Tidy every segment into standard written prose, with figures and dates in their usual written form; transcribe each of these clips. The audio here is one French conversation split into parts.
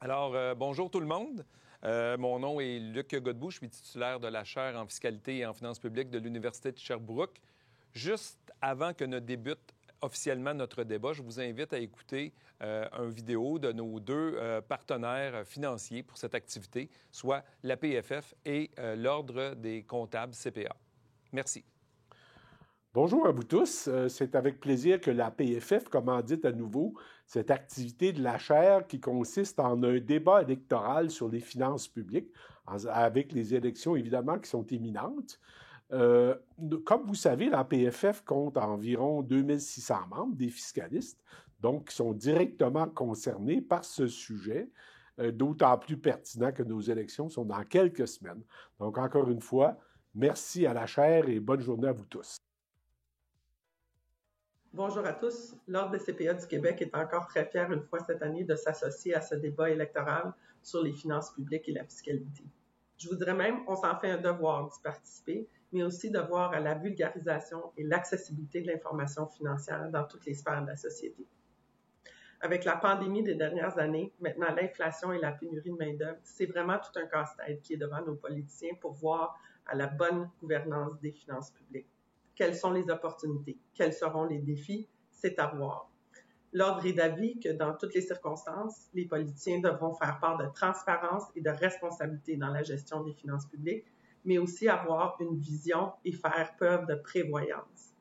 Bonjour tout le monde. Mon nom est Luc Godbout. Je suis titulaire de la chaire en fiscalité et en finances publiques de l'Université de Sherbrooke. Juste avant que ne débute officiellement notre débat, je vous invite à écouter une vidéo de nos deux partenaires financiers pour cette activité, soit la PFF et l'Ordre des comptables CPA. Merci. Bonjour à vous tous. C'est avec plaisir que la PFF commandite à nouveau cette activité de la chaire qui consiste en un débat électoral sur les finances publiques, avec les élections évidemment qui sont imminentes. Comme vous savez, la PFF compte environ 2600 membres, des fiscalistes, donc qui sont directement concernés par ce sujet, d'autant plus pertinent que nos élections sont dans quelques semaines. Donc encore une fois, merci à la chaire et bonne journée à vous tous. Bonjour à tous. L'Ordre des CPA du Québec est encore très fier une fois cette année de s'associer à ce débat électoral sur les finances publiques et la fiscalité. Je vous dirais même, on s'en fait un devoir d'y participer, mais aussi devoir à la vulgarisation et l'accessibilité de l'information financière dans toutes les sphères de la société. Avec la pandémie des dernières années, maintenant l'inflation et la pénurie de main-d'œuvre, c'est vraiment tout un casse-tête qui est devant nos politiciens pour voir à la bonne gouvernance des finances publiques. Quelles sont les opportunités? Quels seront les défis? C'est à voir. L'Ordre est d'avis que dans toutes les circonstances, les politiciens devront faire part de transparence et de responsabilité dans la gestion des finances publiques, mais aussi avoir une vision et faire preuve de prévoyance.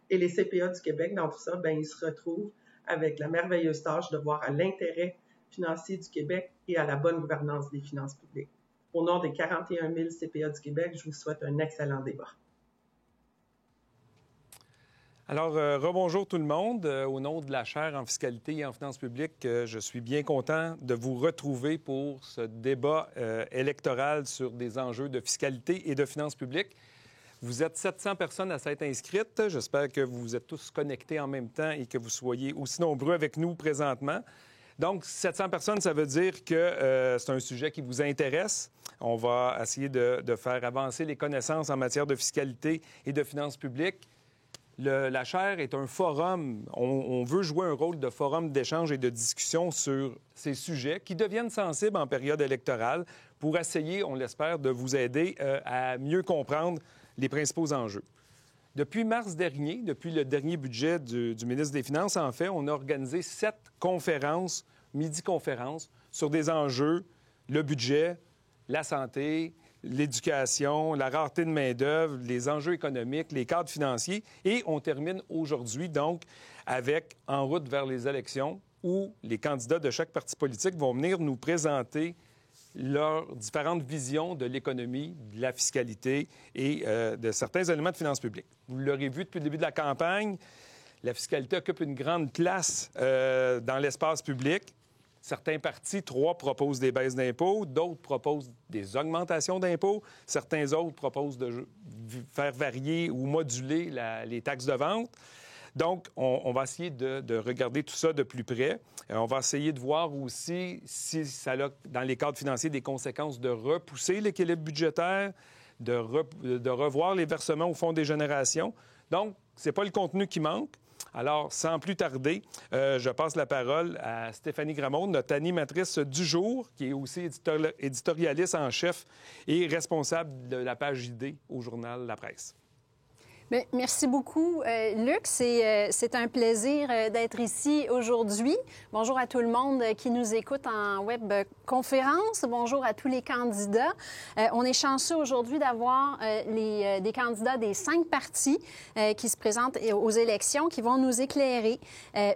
Et les CPA du Québec, dans tout ça, ils se retrouvent avec la merveilleuse tâche de voir à l'intérêt financier du Québec et à la bonne gouvernance des finances publiques. Au nom des 41 000 CPA du Québec, je vous souhaite un excellent débat. Rebonjour tout le monde. Au nom de la chaire en fiscalité et en finances publiques, je suis bien content de vous retrouver pour ce débat électoral sur des enjeux de fiscalité et de finances publiques. Vous êtes 700 personnes à s'être inscrites. J'espère que vous êtes tous connectés en même temps et que vous soyez aussi nombreux avec nous présentement. Donc, 700 personnes, ça veut dire que c'est un sujet qui vous intéresse. On va essayer de faire avancer les connaissances en matière de fiscalité et de finances publiques. La chaire est un forum. On veut jouer un rôle de forum d'échange et de discussion sur ces sujets qui deviennent sensibles en période électorale pour essayer, on l'espère, de vous aider à mieux comprendre les principaux enjeux. Depuis mars dernier, depuis le dernier budget du ministre des Finances, en fait, on a organisé 7 conférences, midi-conférences, sur des enjeux, le budget, la santé, l'éducation, la rareté de main-d'œuvre, les enjeux économiques, les cadres financiers. Et on termine aujourd'hui, donc, avec En route vers les élections, où les candidats de chaque parti politique vont venir nous présenter leurs différentes visions de l'économie, de la fiscalité et de certains éléments de finances publiques. Vous l'aurez vu depuis le début de la campagne, la fiscalité occupe une grande place dans l'espace public. Certains partis, 3, proposent des baisses d'impôts, d'autres proposent des augmentations d'impôts, certains autres proposent de faire varier ou moduler les taxes de vente. Donc, on va essayer de regarder tout ça de plus près. On va essayer de voir aussi si ça a, dans les cadres financiers, des conséquences de repousser l'équilibre budgétaire, de revoir les versements au Fonds des générations. Donc, ce n'est pas le contenu qui manque. Alors, sans plus tarder, je passe la parole à Stéphanie Gramont, notre animatrice du jour, qui est aussi éditorialiste en chef et responsable de la page idées au journal La Presse. Bien, merci beaucoup, Luc. C'est un plaisir d'être ici aujourd'hui. Bonjour à tout le monde qui nous écoute en webconférence. Bonjour à tous les candidats. On est chanceux aujourd'hui d'avoir des candidats des 5 partis qui se présentent aux élections, qui vont nous éclairer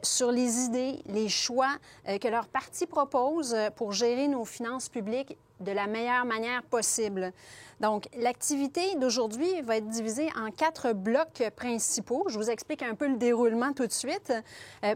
sur les idées, les choix que leur parti propose pour gérer nos finances publiques de la meilleure manière possible. Donc, l'activité d'aujourd'hui va être divisée en 4 blocs principaux. Je vous explique un peu le déroulement tout de suite.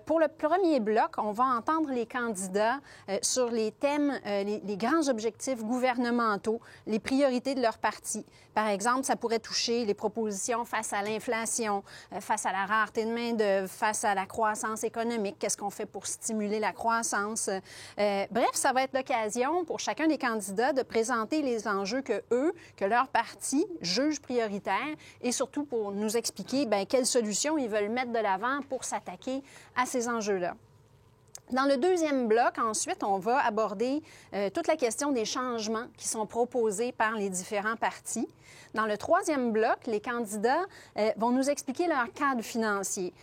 Pour le premier bloc, on va entendre les candidats sur les thèmes, les grands objectifs gouvernementaux, les priorités de leur parti. Par exemple, ça pourrait toucher les propositions face à l'inflation, face à la rareté de main-d'œuvre, face à la croissance économique. Qu'est-ce qu'on fait pour stimuler la croissance? Bref, ça va être l'occasion pour chacun des candidats de présenter les enjeux que leur parti juge prioritaires et surtout pour nous expliquer quelles solutions ils veulent mettre de l'avant pour s'attaquer à ces enjeux-là. Dans le deuxième bloc, ensuite, on va aborder toute la question des changements qui sont proposés par les différents partis. Dans le troisième bloc, les candidats vont nous expliquer leur cadre financier,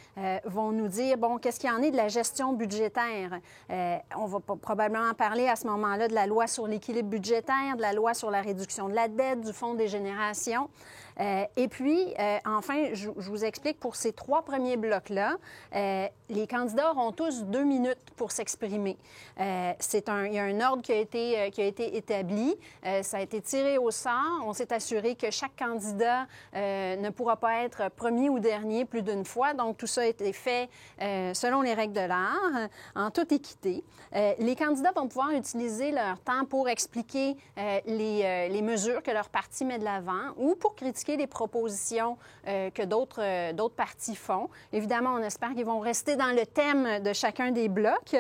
vont nous dire, bon, qu'est-ce qu'il y en est de la gestion budgétaire. On va probablement parler à ce moment-là de la loi sur l'équilibre budgétaire, de la loi sur la réduction de la dette, du Fonds des générations. Et puis, enfin, je vous explique pour ces trois premiers blocs-là, les candidats auront tous 2 minutes pour s'exprimer. Il y a un ordre qui a été établi. Ça a été tiré au sort. On s'est assuré que chaque candidat ne pourra pas être premier ou dernier plus d'une fois. Donc, tout ça a été fait selon les règles de l'art, en toute équité. Les candidats vont pouvoir utiliser leur temps pour expliquer les mesures que leur parti met de l'avant ou pour critiquer les propositions que d'autres partis font. Évidemment, on espère qu'ils vont rester dans le thème de chacun des blocs.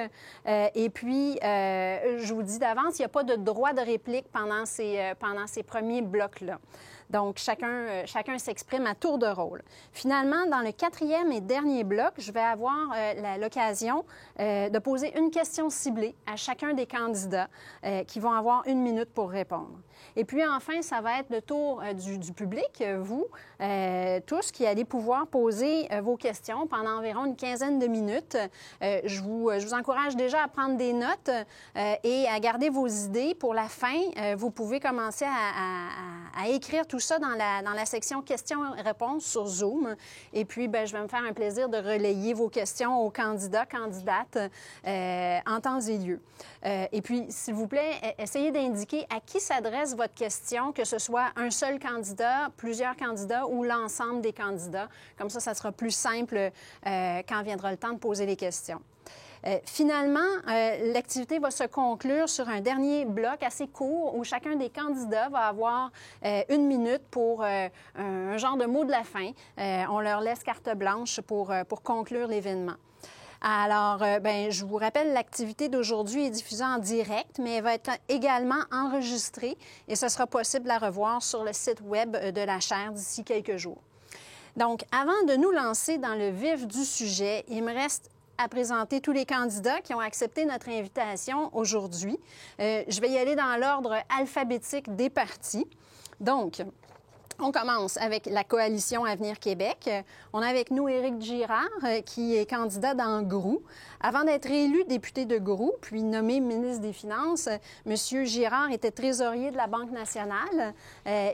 Et puis, je vous dis d'avance, il n'y a pas de droit de réplique pendant ces premiers blocs-là. Donc, chacun s'exprime à tour de rôle. Finalement, dans le quatrième et dernier bloc, je vais avoir l'occasion de poser une question ciblée à chacun des candidats qui vont avoir 1 minute pour répondre. Et puis, enfin, ça va être le tour du public, vous, tous, qui allez pouvoir poser vos questions pendant environ une quinzaine de minutes. Je vous encourage déjà à prendre des notes et à garder vos idées pour la fin. Vous pouvez commencer à écrire tout ça dans la section questions-réponses sur Zoom. Et puis, je vais me faire un plaisir de relayer vos questions aux candidats, candidates en temps et lieu. Et puis, s'il vous plaît, essayez d'indiquer à qui s'adresse votre question, que ce soit un seul candidat, plusieurs candidats ou l'ensemble des candidats. Comme ça sera plus simple quand viendra le temps de poser les questions. Finalement, l'activité va se conclure sur un dernier bloc assez court où chacun des candidats va avoir 1 minute pour un genre de mot de la fin. On leur laisse carte blanche pour conclure l'événement. Alors, je vous rappelle, l'activité d'aujourd'hui est diffusée en direct, mais elle va être également enregistrée et ce sera possible de la revoir sur le site Web de la chaire d'ici quelques jours. Donc, avant de nous lancer dans le vif du sujet, il me reste à présenter tous les candidats qui ont accepté notre invitation aujourd'hui. Je vais y aller dans l'ordre alphabétique des partis. Donc, on commence avec la coalition Avenir Québec. On a avec nous Éric Girard, qui est candidat dans Groux. Avant d'être élu député de Groux, puis nommé ministre des Finances, M. Girard était trésorier de la Banque nationale.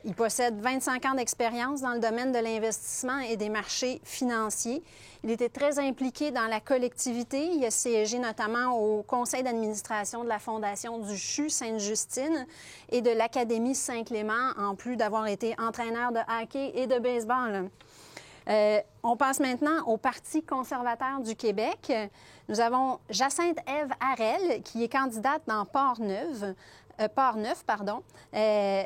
Il possède 25 ans d'expérience dans le domaine de l'investissement et des marchés financiers. Il était très impliqué dans la collectivité. Il a siégé notamment au conseil d'administration de la Fondation du CHU Sainte-Justine et de l'Académie Saint-Clément, en plus d'avoir été entraîneur de hockey et de baseball. On passe maintenant au Parti conservateur du Québec. Nous avons Jacinthe-Ève Harel, qui est candidate dans Port-Neuf.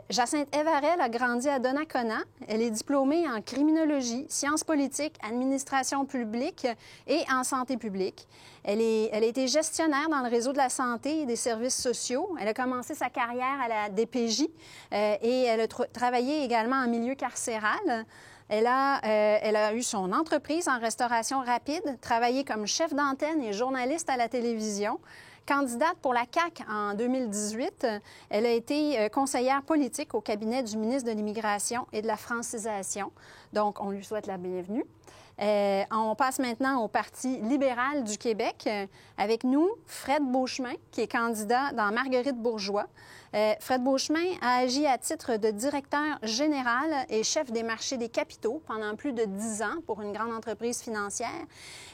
Jacinthe-Ève Harel a grandi à Donnacona. Elle est diplômée en criminologie, sciences politiques, administration publique et en santé publique. Elle a été gestionnaire dans le réseau de la santé et des services sociaux. Elle a commencé sa carrière à la DPJ et elle a travaillé également en milieu carcéral. Elle a eu son entreprise en restauration rapide, travaillé comme chef d'antenne et journaliste à la télévision. Candidate pour la CAQ en 2018, elle a été conseillère politique au cabinet du ministre de l'Immigration et de la Francisation. Donc, on lui souhaite la bienvenue. On passe maintenant au Parti libéral du Québec. Avec nous, Fred Beauchemin, qui est candidat dans Marguerite Bourgeois. Fred Beauchemin a agi à titre de directeur général et chef des marchés des capitaux pendant plus de 10 ans pour une grande entreprise financière.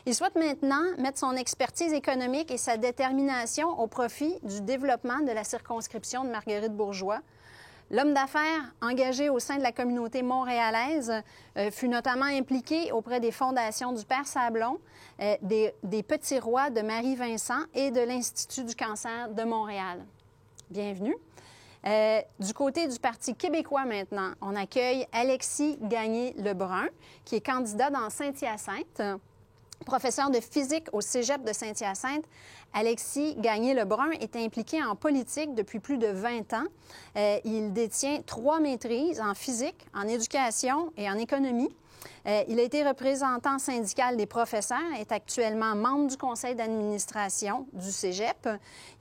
Il souhaite maintenant mettre son expertise économique et sa détermination au profit du développement de la circonscription de Marguerite Bourgeois. L'homme d'affaires engagé au sein de la communauté montréalaise fut notamment impliqué auprès des fondations du Père Sablon, des Petits Rois de Marie-Vincent et de l'Institut du cancer de Montréal. Bienvenue. Du côté du Parti québécois maintenant, on accueille Alexis Gagné-Lebrun, qui est candidat dans Saint-Hyacinthe. Professeur de physique au Cégep de Saint-Hyacinthe, Alexis Gagné-Lebrun est impliqué en politique depuis plus de 20 ans. Il détient 3 maîtrises en physique, en éducation et en économie. Il a été représentant syndical des professeurs, est actuellement membre du conseil d'administration du Cégep.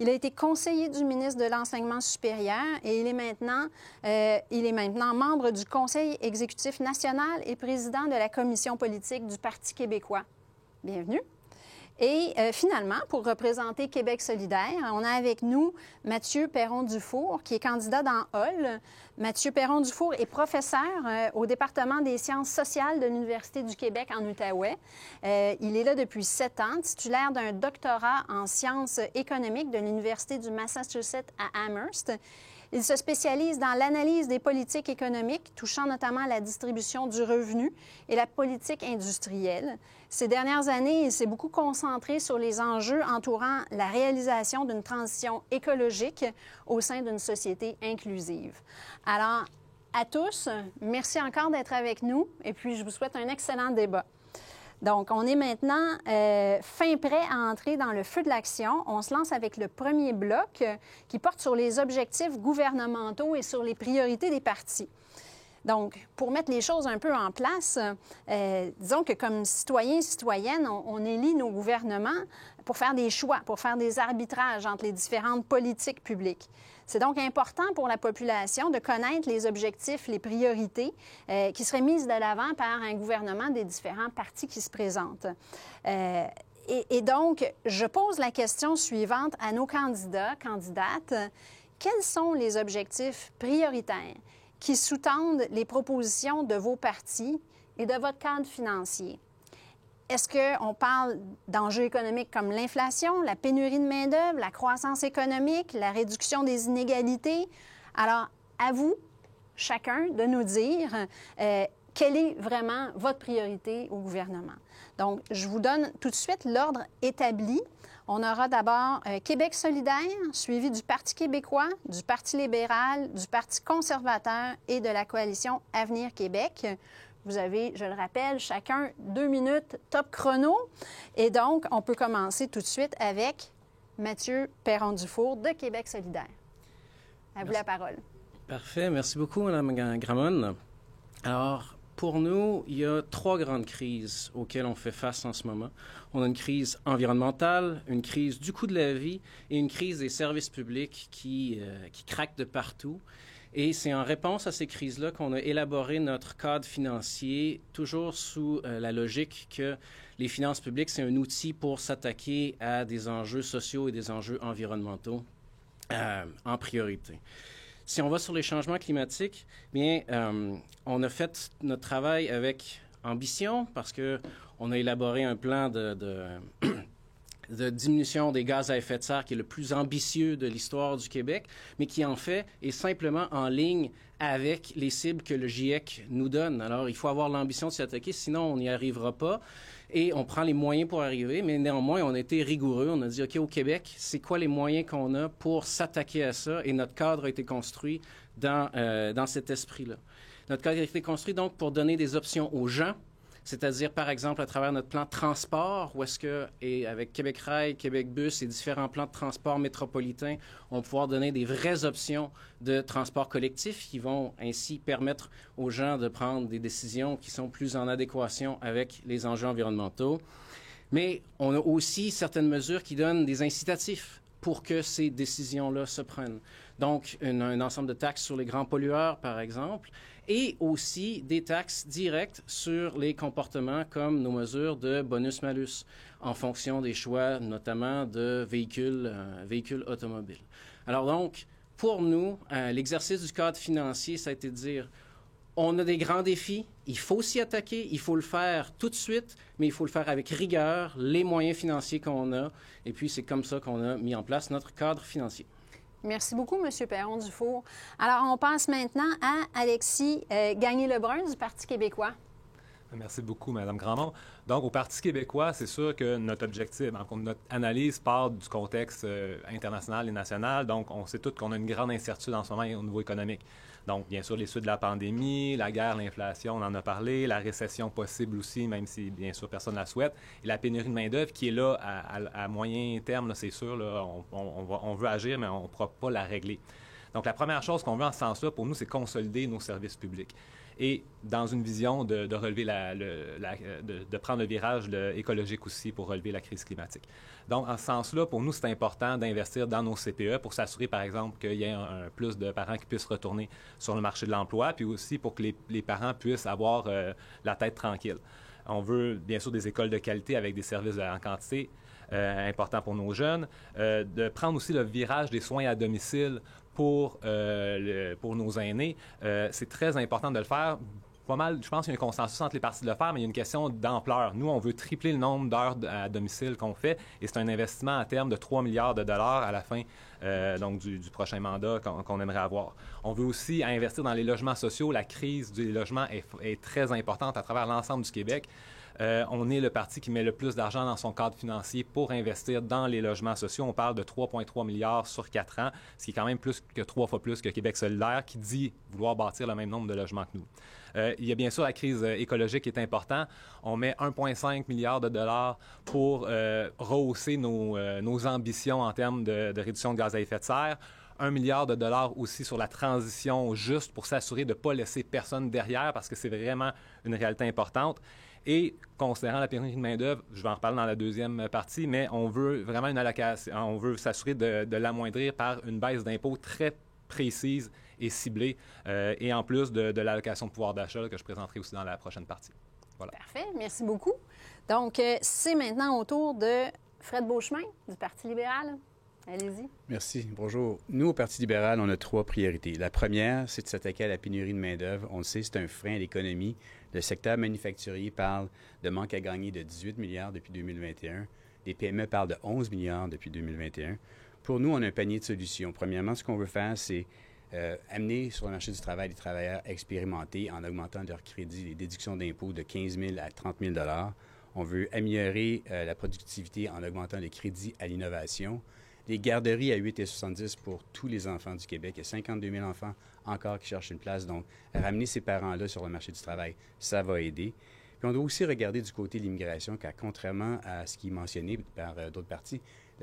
Il a été conseiller du ministre de l'Enseignement supérieur et il est maintenant membre du conseil exécutif national et président de la commission politique du Parti québécois. Bienvenue. Et finalement, pour représenter Québec solidaire, on a avec nous Mathieu Perron-Dufour, qui est candidat dans Hull. Mathieu Perron-Dufour est professeur au département des sciences sociales de l'Université du Québec en Outaouais. Il est là depuis 7 ans, titulaire d'un doctorat en sciences économiques de l'Université du Massachusetts à Amherst. Il se spécialise dans l'analyse des politiques économiques, touchant notamment la distribution du revenu et la politique industrielle. Ces dernières années, il s'est beaucoup concentré sur les enjeux entourant la réalisation d'une transition écologique au sein d'une société inclusive. Alors, à tous, merci encore d'être avec nous et puis je vous souhaite un excellent débat. Donc, on est maintenant fin prêt à entrer dans le feu de l'action. On se lance avec le premier bloc qui porte sur les objectifs gouvernementaux et sur les priorités des partis. Donc, pour mettre les choses un peu en place, disons que comme citoyens et citoyennes, on élit nos gouvernements pour faire des choix, pour faire des arbitrages entre les différentes politiques publiques. C'est donc important pour la population de connaître les objectifs, les priorités qui seraient mises de l'avant par un gouvernement des différents partis qui se présentent. Et donc, je pose la question suivante à nos candidats, candidates. Quels sont les objectifs prioritaires qui sous-tendent les propositions de vos partis et de votre cadre financier? Est-ce qu'on parle d'enjeux économiques comme l'inflation, la pénurie de main-d'œuvre, la croissance économique, la réduction des inégalités? Alors, à vous, chacun, de nous dire quelle est vraiment votre priorité au gouvernement. Donc, je vous donne tout de suite l'ordre établi. On aura d'abord Québec solidaire, suivi du Parti québécois, du Parti libéral, du Parti conservateur et de la coalition Avenir Québec. Vous avez, je le rappelle, chacun 2 minutes top chrono. Et donc, on peut commencer tout de suite avec Mathieu Perron-Dufour de Québec solidaire. À vous la parole. Parfait. Merci beaucoup, Mme Gramont. Alors, pour nous, il y a 3 grandes crises auxquelles on fait face en ce moment. On a une crise environnementale, une crise du coût de la vie et une crise des services publics qui craquent de partout. Et c'est en réponse à ces crises-là qu'on a élaboré notre cadre financier, toujours sous la logique que les finances publiques, c'est un outil pour s'attaquer à des enjeux sociaux et des enjeux environnementaux en priorité. Si on va sur les changements climatiques, bien, on a fait notre travail avec ambition parce qu'on a élaboré un plan de diminution des gaz à effet de serre qui est le plus ambitieux de l'histoire du Québec, mais qui, en fait, est simplement en ligne avec les cibles que le GIEC nous donne. Alors, il faut avoir l'ambition de s'y attaquer, sinon on n'y arrivera pas. Et on prend les moyens pour arriver, mais néanmoins, on a été rigoureux. On a dit, OK, au Québec, c'est quoi les moyens qu'on a pour s'attaquer à ça? Et notre cadre a été construit dans cet esprit-là. Notre cadre a été construit, donc, pour donner des options aux gens, c'est-à-dire, par exemple, à travers notre plan de transport, où est-ce que, et avec Québec Rail, Québec Bus et différents plans de transport métropolitains, on va pouvoir donner des vraies options de transport collectif qui vont ainsi permettre aux gens de prendre des décisions qui sont plus en adéquation avec les enjeux environnementaux. Mais on a aussi certaines mesures qui donnent des incitatifs pour que ces décisions-là se prennent. Donc, un ensemble de taxes sur les grands pollueurs, par exemple, et aussi des taxes directes sur les comportements comme nos mesures de bonus-malus en fonction des choix, notamment de véhicules automobiles. Alors donc, pour nous, l'exercice du cadre financier, ça a été de dire, on a des grands défis, il faut s'y attaquer, il faut le faire tout de suite, mais il faut le faire avec rigueur, les moyens financiers qu'on a, et puis c'est comme ça qu'on a mis en place notre cadre financier. Merci beaucoup, M. Perron-Dufour. Alors, on passe maintenant à Alexis Gagné-Lebrun du Parti québécois. Merci beaucoup, Mme Grandmont. Donc, au Parti québécois, c'est sûr que notre objectif, notre analyse part du contexte international et national. Donc, on sait tous qu'on a une grande incertitude en ce moment au niveau économique. Donc, bien sûr, les suites de la pandémie, la guerre, l'inflation, on en a parlé, la récession possible aussi, même si, bien sûr, personne ne la souhaite, et la pénurie de main-d'œuvre qui est là à moyen terme, là, c'est sûr, là, on veut agir, mais on ne pourra pas la régler. Donc, la première chose qu'on veut en ce sens-là, pour nous, c'est consolider nos services publics. Et dans une vision de relever de prendre le virage écologique aussi pour relever la crise climatique. Donc, en ce sens-là, pour nous, c'est important d'investir dans nos CPE pour s'assurer, par exemple, qu'il y ait un plus de parents qui puissent retourner sur le marché de l'emploi, puis aussi pour que les parents puissent avoir la tête tranquille. On veut, bien sûr, des écoles de qualité avec des services en quantité, important pour nos jeunes, de prendre aussi le virage des soins à domicile pour nos aînés. C'est très important de le faire. Pas mal, je pense qu'il y a un consensus entre les partis de le faire, mais il y a une question d'ampleur. Nous, on veut tripler le nombre d'heures à domicile qu'on fait, et c'est un investissement à terme de 3 milliards de dollars à la fin donc du prochain mandat qu'on aimerait avoir. On veut aussi investir dans les logements sociaux. La crise du logement est très importante à travers l'ensemble du Québec. On est le parti qui met le plus d'argent dans son cadre financier pour investir dans les logements sociaux. On parle de 3,3 milliards sur 4 ans, ce qui est quand même plus que 3 fois plus que Québec solidaire, qui dit vouloir bâtir le même nombre de logements que nous. Il y a bien sûr la crise écologique qui est importante. On met 1,5 milliard de dollars pour rehausser nos ambitions en termes de réduction de gaz à effet de serre. 1 milliard de dollars aussi sur la transition juste pour s'assurer de ne pas laisser personne derrière, parce que c'est vraiment une réalité importante. Et considérant la pénurie de main-d'œuvre, je vais en reparler dans la deuxième partie, mais on veut vraiment une allocation, on veut s'assurer de l'amoindrir par une baisse d'impôts très précise et ciblée, et en plus de l'allocation de pouvoir d'achat que je présenterai aussi dans la prochaine partie. Voilà. Parfait, merci beaucoup. Donc, c'est maintenant au tour de Fred Beauchemin du Parti libéral. Allez-y. Merci. Bonjour. Nous, au Parti libéral, on a 3 priorités. La première, c'est de s'attaquer à la pénurie de main-d'œuvre. On le sait, c'est un frein à l'économie. Le secteur manufacturier parle de manque à gagner de 18 milliards depuis 2021. Les PME parlent de 11 milliards depuis 2021. Pour nous, on a un panier de solutions. Premièrement, ce qu'on veut faire, c'est amener sur le marché du travail des travailleurs expérimentés en augmentant leur crédit, les déductions d'impôts de 15 000 à 30 000 $. On veut améliorer la productivité en augmentant les crédits à l'innovation. Les garderies à 8,70 $ pour tous les enfants du Québec. Il y a 52 000 enfants encore qui cherchent une place. Donc, ramener ces parents-là sur le marché du travail, ça va aider. Puis, on doit aussi regarder du côté de l'immigration, car contrairement à ce qui est mentionné par d'autres partis,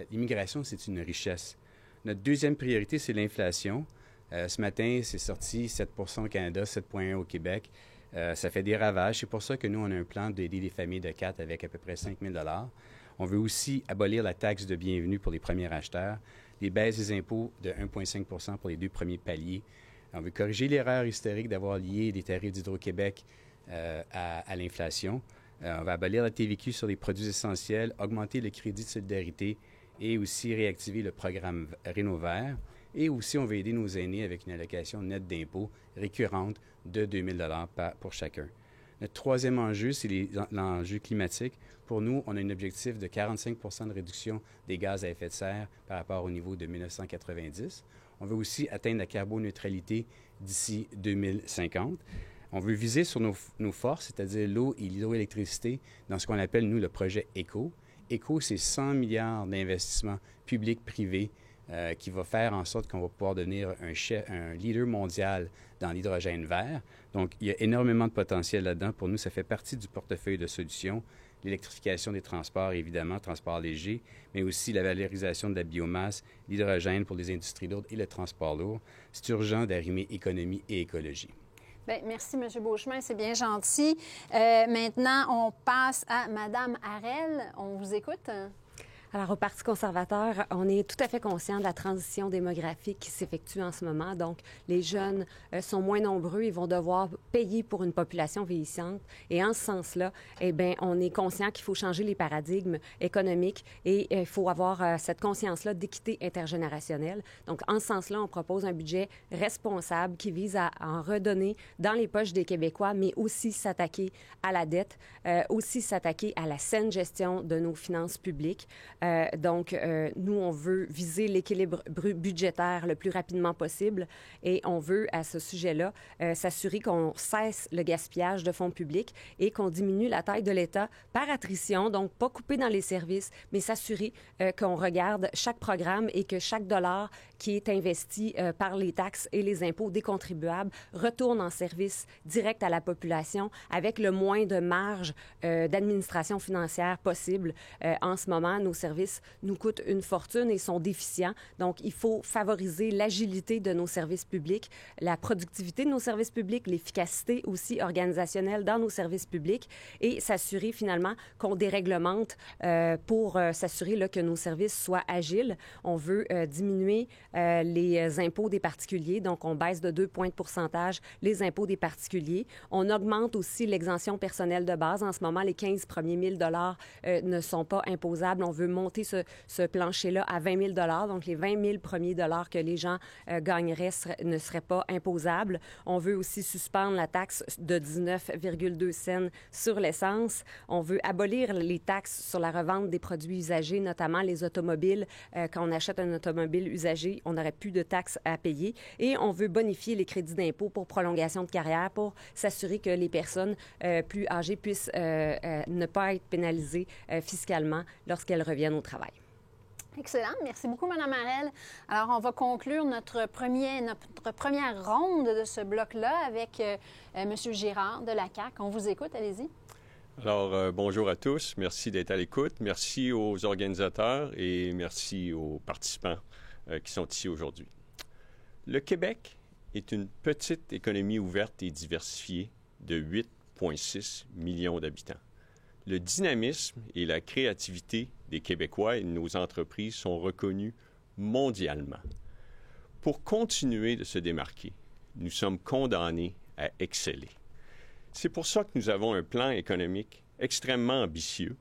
l'immigration, c'est une richesse. Notre deuxième priorité, c'est l'inflation. Ce matin, c'est sorti 7 % au Canada, 7,1 % au Québec. Ça fait des ravages. C'est pour ça que nous, on a un plan d'aider les familles de 4 avec à peu près 5 000 $. On veut aussi abolir la taxe de bienvenue pour les premiers acheteurs, les baisses des impôts de 1,5 % pour les 2 premiers paliers. On veut corriger l'erreur historique d'avoir lié les tarifs d'Hydro-Québec à l'inflation. On va abolir la TVQ sur les produits essentiels, augmenter le crédit de solidarité et aussi réactiver le programme Rénovert. Et aussi, on va aider nos aînés avec une allocation nette d'impôts récurrente de 2 000 $ pour chacun. Notre troisième enjeu, c'est l'enjeu climatique. Pour nous, on a un objectif de 45 % de réduction des gaz à effet de serre par rapport au niveau de 1990. On veut aussi atteindre la carboneutralité d'ici 2050. On veut viser sur nos forces, c'est-à-dire l'eau et l'hydroélectricité, dans ce qu'on appelle, nous, le projet ECO. ECO, c'est 100 milliards d'investissements publics-privés qui va faire en sorte qu'on va pouvoir devenir un leader mondial dans l'hydrogène vert. Donc, il y a énormément de potentiel là-dedans. Pour nous, ça fait partie du portefeuille de solutions. L'électrification des transports, évidemment, transport léger, mais aussi la valorisation de la biomasse, l'hydrogène pour les industries lourdes et le transport lourd. C'est urgent d'arrimer économie et écologie. Bien, merci, M. Beauchemin, c'est bien gentil. Maintenant, on passe à Mme Harel. On vous écoute. Alors, au Parti conservateur, on est tout à fait conscient de la transition démographique qui s'effectue en ce moment. Donc, les jeunes sont moins nombreux, ils vont devoir payer pour une population vieillissante. Et en ce sens-là, eh bien, on est conscient qu'il faut changer les paradigmes économiques et il faut avoir cette conscience-là d'équité intergénérationnelle. Donc, en ce sens-là, on propose un budget responsable qui vise à en redonner dans les poches des Québécois, mais aussi s'attaquer à la dette, aussi s'attaquer à la saine gestion de nos finances publiques. Donc, nous, on veut viser l'équilibre budgétaire le plus rapidement possible et on veut, à ce sujet-là, s'assurer qu'on cesse le gaspillage de fonds publics et qu'on diminue la taille de l'État par attrition, donc pas couper dans les services, mais s'assurer qu'on regarde chaque programme et que chaque dollar qui est investi par les taxes et les impôts des contribuables retourne en service direct à la population avec le moins de marge d'administration financière possible. En ce moment, nos services nous coûtent une fortune et sont déficients. Donc, il faut favoriser l'agilité de nos services publics, la productivité de nos services publics, l'efficacité aussi organisationnelle dans nos services publics et s'assurer finalement qu'on déréglemente pour s'assurer là, que nos services soient agiles. On veut diminuer les impôts des particuliers, donc on baisse de 2 points de pourcentage les impôts des particuliers. On augmente aussi l'exemption personnelle de base. En ce moment, les 15 premiers 1 000 ne sont pas imposables. On veut monter ce plancher-là à 20 000 donc les 20 000 premiers dollars que les gens gagneraient ne seraient pas imposables. On veut aussi suspendre la taxe de 19,2 cents sur l'essence. On veut abolir les taxes sur la revente des produits usagés, notamment les automobiles. Quand on achète un automobile usagé, on n'aurait plus de taxes à payer. Et on veut bonifier les crédits d'impôt pour prolongation de carrière pour s'assurer que les personnes plus âgées puissent ne pas être pénalisées fiscalement lorsqu'elles reviennent au travail. Excellent. Merci beaucoup, Mme Harel. Alors, on va conclure notre première ronde de ce bloc-là avec M. Girard de la CAQ. On vous écoute. Allez-y. Alors, bonjour à tous. Merci d'être à l'écoute. Merci aux organisateurs et merci aux participants qui sont ici aujourd'hui. Le Québec est une petite économie ouverte et diversifiée de 8,6 millions d'habitants. Le dynamisme et la créativité des Québécois et de nos entreprises sont reconnus mondialement. Pour continuer de se démarquer, nous sommes condamnés à exceller. C'est pour ça que nous avons un plan économique extrêmement ambitieux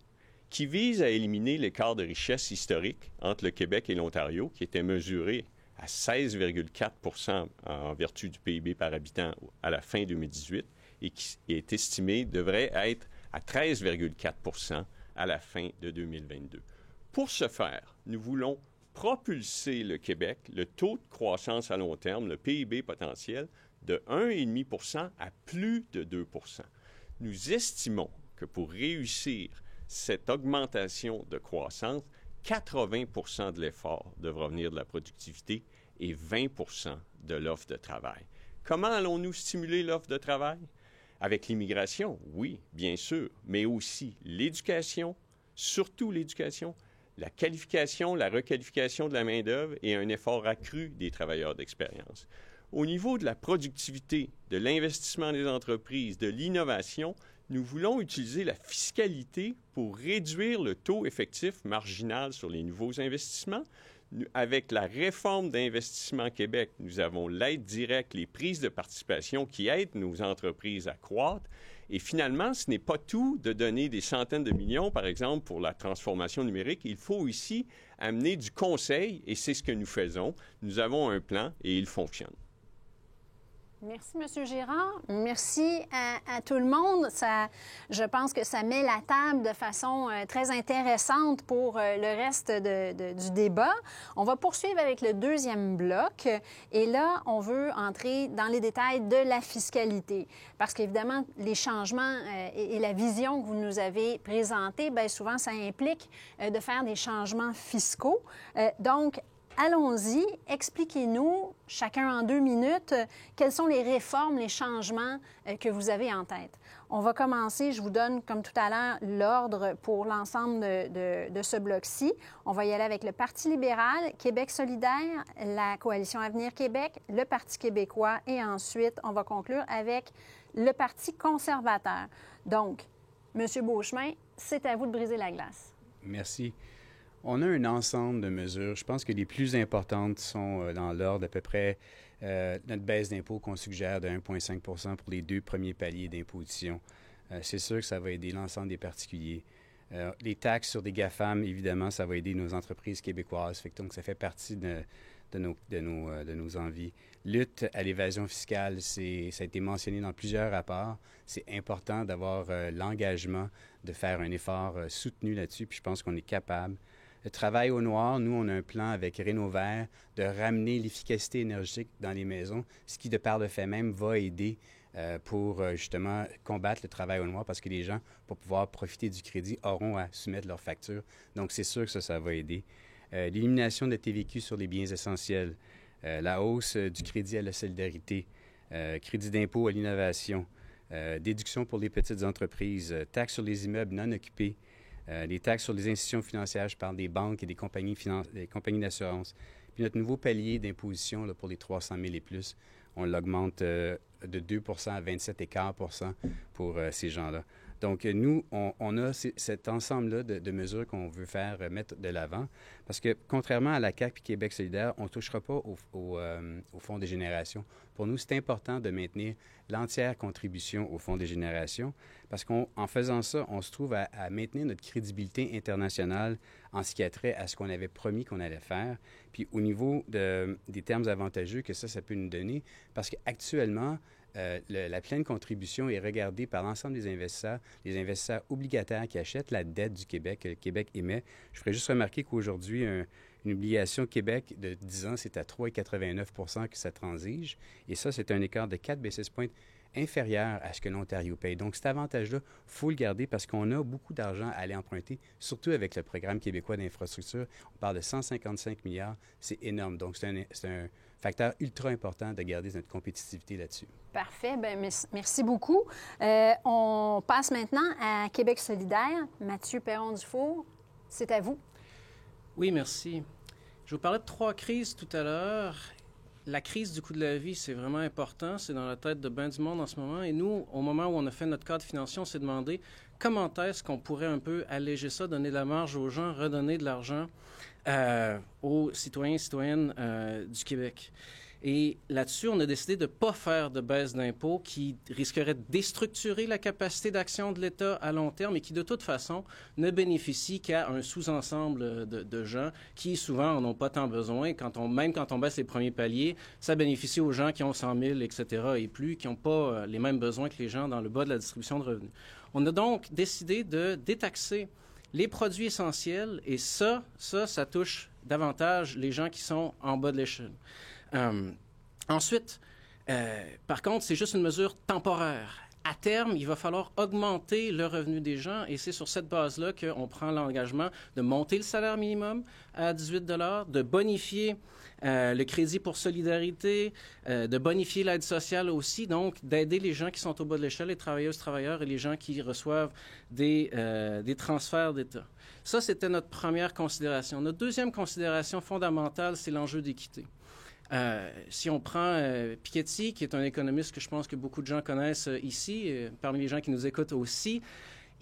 qui vise à éliminer l'écart de richesse historique entre le Québec et l'Ontario, qui était mesuré à 16,4 % en vertu du PIB par habitant à la fin 2018 et qui est estimé devrait être à 13,4 % à la fin de 2022. Pour ce faire, nous voulons propulser le Québec, le taux de croissance à long terme, le PIB potentiel, de 1,5 % à plus de 2 %. Nous estimons que pour réussir cette augmentation de croissance, 80 % de l'effort devra venir de la productivité et 20 % de l'offre de travail. Comment allons-nous stimuler l'offre de travail? Avec l'immigration, oui, bien sûr, mais aussi l'éducation, surtout l'éducation, la qualification, la requalification de la main-d'œuvre et un effort accru des travailleurs d'expérience. Au niveau de la productivité, de l'investissement des entreprises, de l'innovation, nous voulons utiliser la fiscalité pour réduire le taux effectif marginal sur les nouveaux investissements. Avec la réforme d'Investissement Québec, nous avons l'aide directe, les prises de participation qui aident nos entreprises à croître. Et finalement, ce n'est pas tout de donner des centaines de millions, par exemple, pour la transformation numérique. Il faut aussi amener du conseil, et c'est ce que nous faisons. Nous avons un plan et il fonctionne. Merci, M. Girard. Merci à tout le monde. Je pense que ça met la table de façon très intéressante pour le reste du débat. On va poursuivre avec le deuxième bloc. Et là, on veut entrer dans les détails de la fiscalité. Parce qu'évidemment, les changements et la vision que vous nous avez présentée, bien souvent, ça implique de faire des changements fiscaux. Donc, allons-y, expliquez-nous, chacun en 2 minutes, quelles sont les réformes, les changements que vous avez en tête. On va commencer, je vous donne, comme tout à l'heure, l'ordre pour l'ensemble de ce bloc-ci. On va y aller avec le Parti libéral, Québec solidaire, la Coalition Avenir Québec, le Parti québécois et ensuite, on va conclure avec le Parti conservateur. Donc, M. Beauchemin, c'est à vous de briser la glace. Merci. On a un ensemble de mesures. Je pense que les plus importantes sont dans l'ordre à peu près notre baisse d'impôt qu'on suggère de 1,5 % pour les 2 premiers paliers d'imposition. C'est sûr que ça va aider l'ensemble des particuliers. Les taxes sur des GAFAM, évidemment, ça va aider nos entreprises québécoises. Donc, ça fait partie de nos envies. Lutte à l'évasion fiscale, ça a été mentionné dans plusieurs rapports. C'est important d'avoir l'engagement de faire un effort soutenu là-dessus, puis je pense qu'on est capable. Le travail au noir, nous, on a un plan avec Rénovert de ramener l'efficacité énergétique dans les maisons, ce qui, de par le fait même, va aider pour justement combattre le travail au noir parce que les gens, pour pouvoir profiter du crédit, auront à soumettre leurs factures. Donc, c'est sûr que ça va aider. L'élimination de TVQ sur les biens essentiels, la hausse du crédit à la solidarité, crédit d'impôt à l'innovation, déduction pour les petites entreprises, taxes sur les immeubles non occupés, les taxes sur les institutions financières, je parle des banques et des compagnies d'assurance. Puis notre nouveau palier d'imposition là, pour les 300 000 et plus, on l'augmente de 2 à 27,4 pour ces gens-là. Donc, nous, on a cet ensemble-là de mesures qu'on veut faire mettre de l'avant parce que, contrairement à la CAQ et Québec solidaire, on ne touchera pas au Fonds des générations. Pour nous, c'est important de maintenir l'entière contribution au Fonds des générations parce qu'en faisant ça, on se trouve à maintenir notre crédibilité internationale en ce qui a trait à ce qu'on avait promis qu'on allait faire. Puis, au niveau des termes avantageux que ça peut nous donner, parce qu'actuellement, la pleine contribution est regardée par l'ensemble des investisseurs, les investisseurs obligataires qui achètent la dette du Québec, que le Québec émet. Je ferais juste remarquer qu'aujourd'hui, une obligation Québec de 10 ans, c'est à 3,89 que ça transige. Et ça, c'est un écart de 4 basis points inférieur à ce que l'Ontario paye. Donc, cet avantage-là, il faut le garder parce qu'on a beaucoup d'argent à aller emprunter, surtout avec le programme québécois d'infrastructure. On parle de 155 milliards, c'est énorme. Donc, c'est un facteur ultra important de garder notre compétitivité là-dessus. Parfait. Bien, merci beaucoup. On passe maintenant à Québec solidaire. Mathieu Perron-Dufour, c'est à vous. Oui, merci. Je vous parlais de 3 crises tout à l'heure. La crise du coût de la vie, c'est vraiment important. C'est dans la tête de bien du monde en ce moment. Et nous, au moment où on a fait notre cadre financier, on s'est demandé comment est-ce qu'on pourrait un peu alléger ça, donner de la marge aux gens, redonner de l'argent aux citoyens et citoyennes du Québec. Et là-dessus, on a décidé de ne pas faire de baisse d'impôts qui risquerait de déstructurer la capacité d'action de l'État à long terme et qui, de toute façon, ne bénéficie qu'à un sous-ensemble de gens qui, souvent, n'en ont pas tant besoin. Même quand on baisse les premiers paliers, ça bénéficie aux gens qui ont 100 000, etc. et plus, qui n'ont pas les mêmes besoins que les gens dans le bas de la distribution de revenus. On a donc décidé de détaxer les produits essentiels et ça touche davantage les gens qui sont en bas de l'échelle. Ensuite, par contre, c'est juste une mesure temporaire. À terme, il va falloir augmenter le revenu des gens et c'est sur cette base-là qu'on prend l'engagement de monter le salaire minimum à 18 $, de bonifier le crédit pour solidarité, de bonifier l'aide sociale aussi, donc d'aider les gens qui sont au bas de l'échelle, les travailleuses, travailleurs et les gens qui reçoivent des transferts d'État. Ça, c'était notre première considération. Notre deuxième considération fondamentale, c'est l'enjeu d'équité. Si on prend Piketty, qui est un économiste que je pense que beaucoup de gens connaissent ici, parmi les gens qui nous écoutent aussi,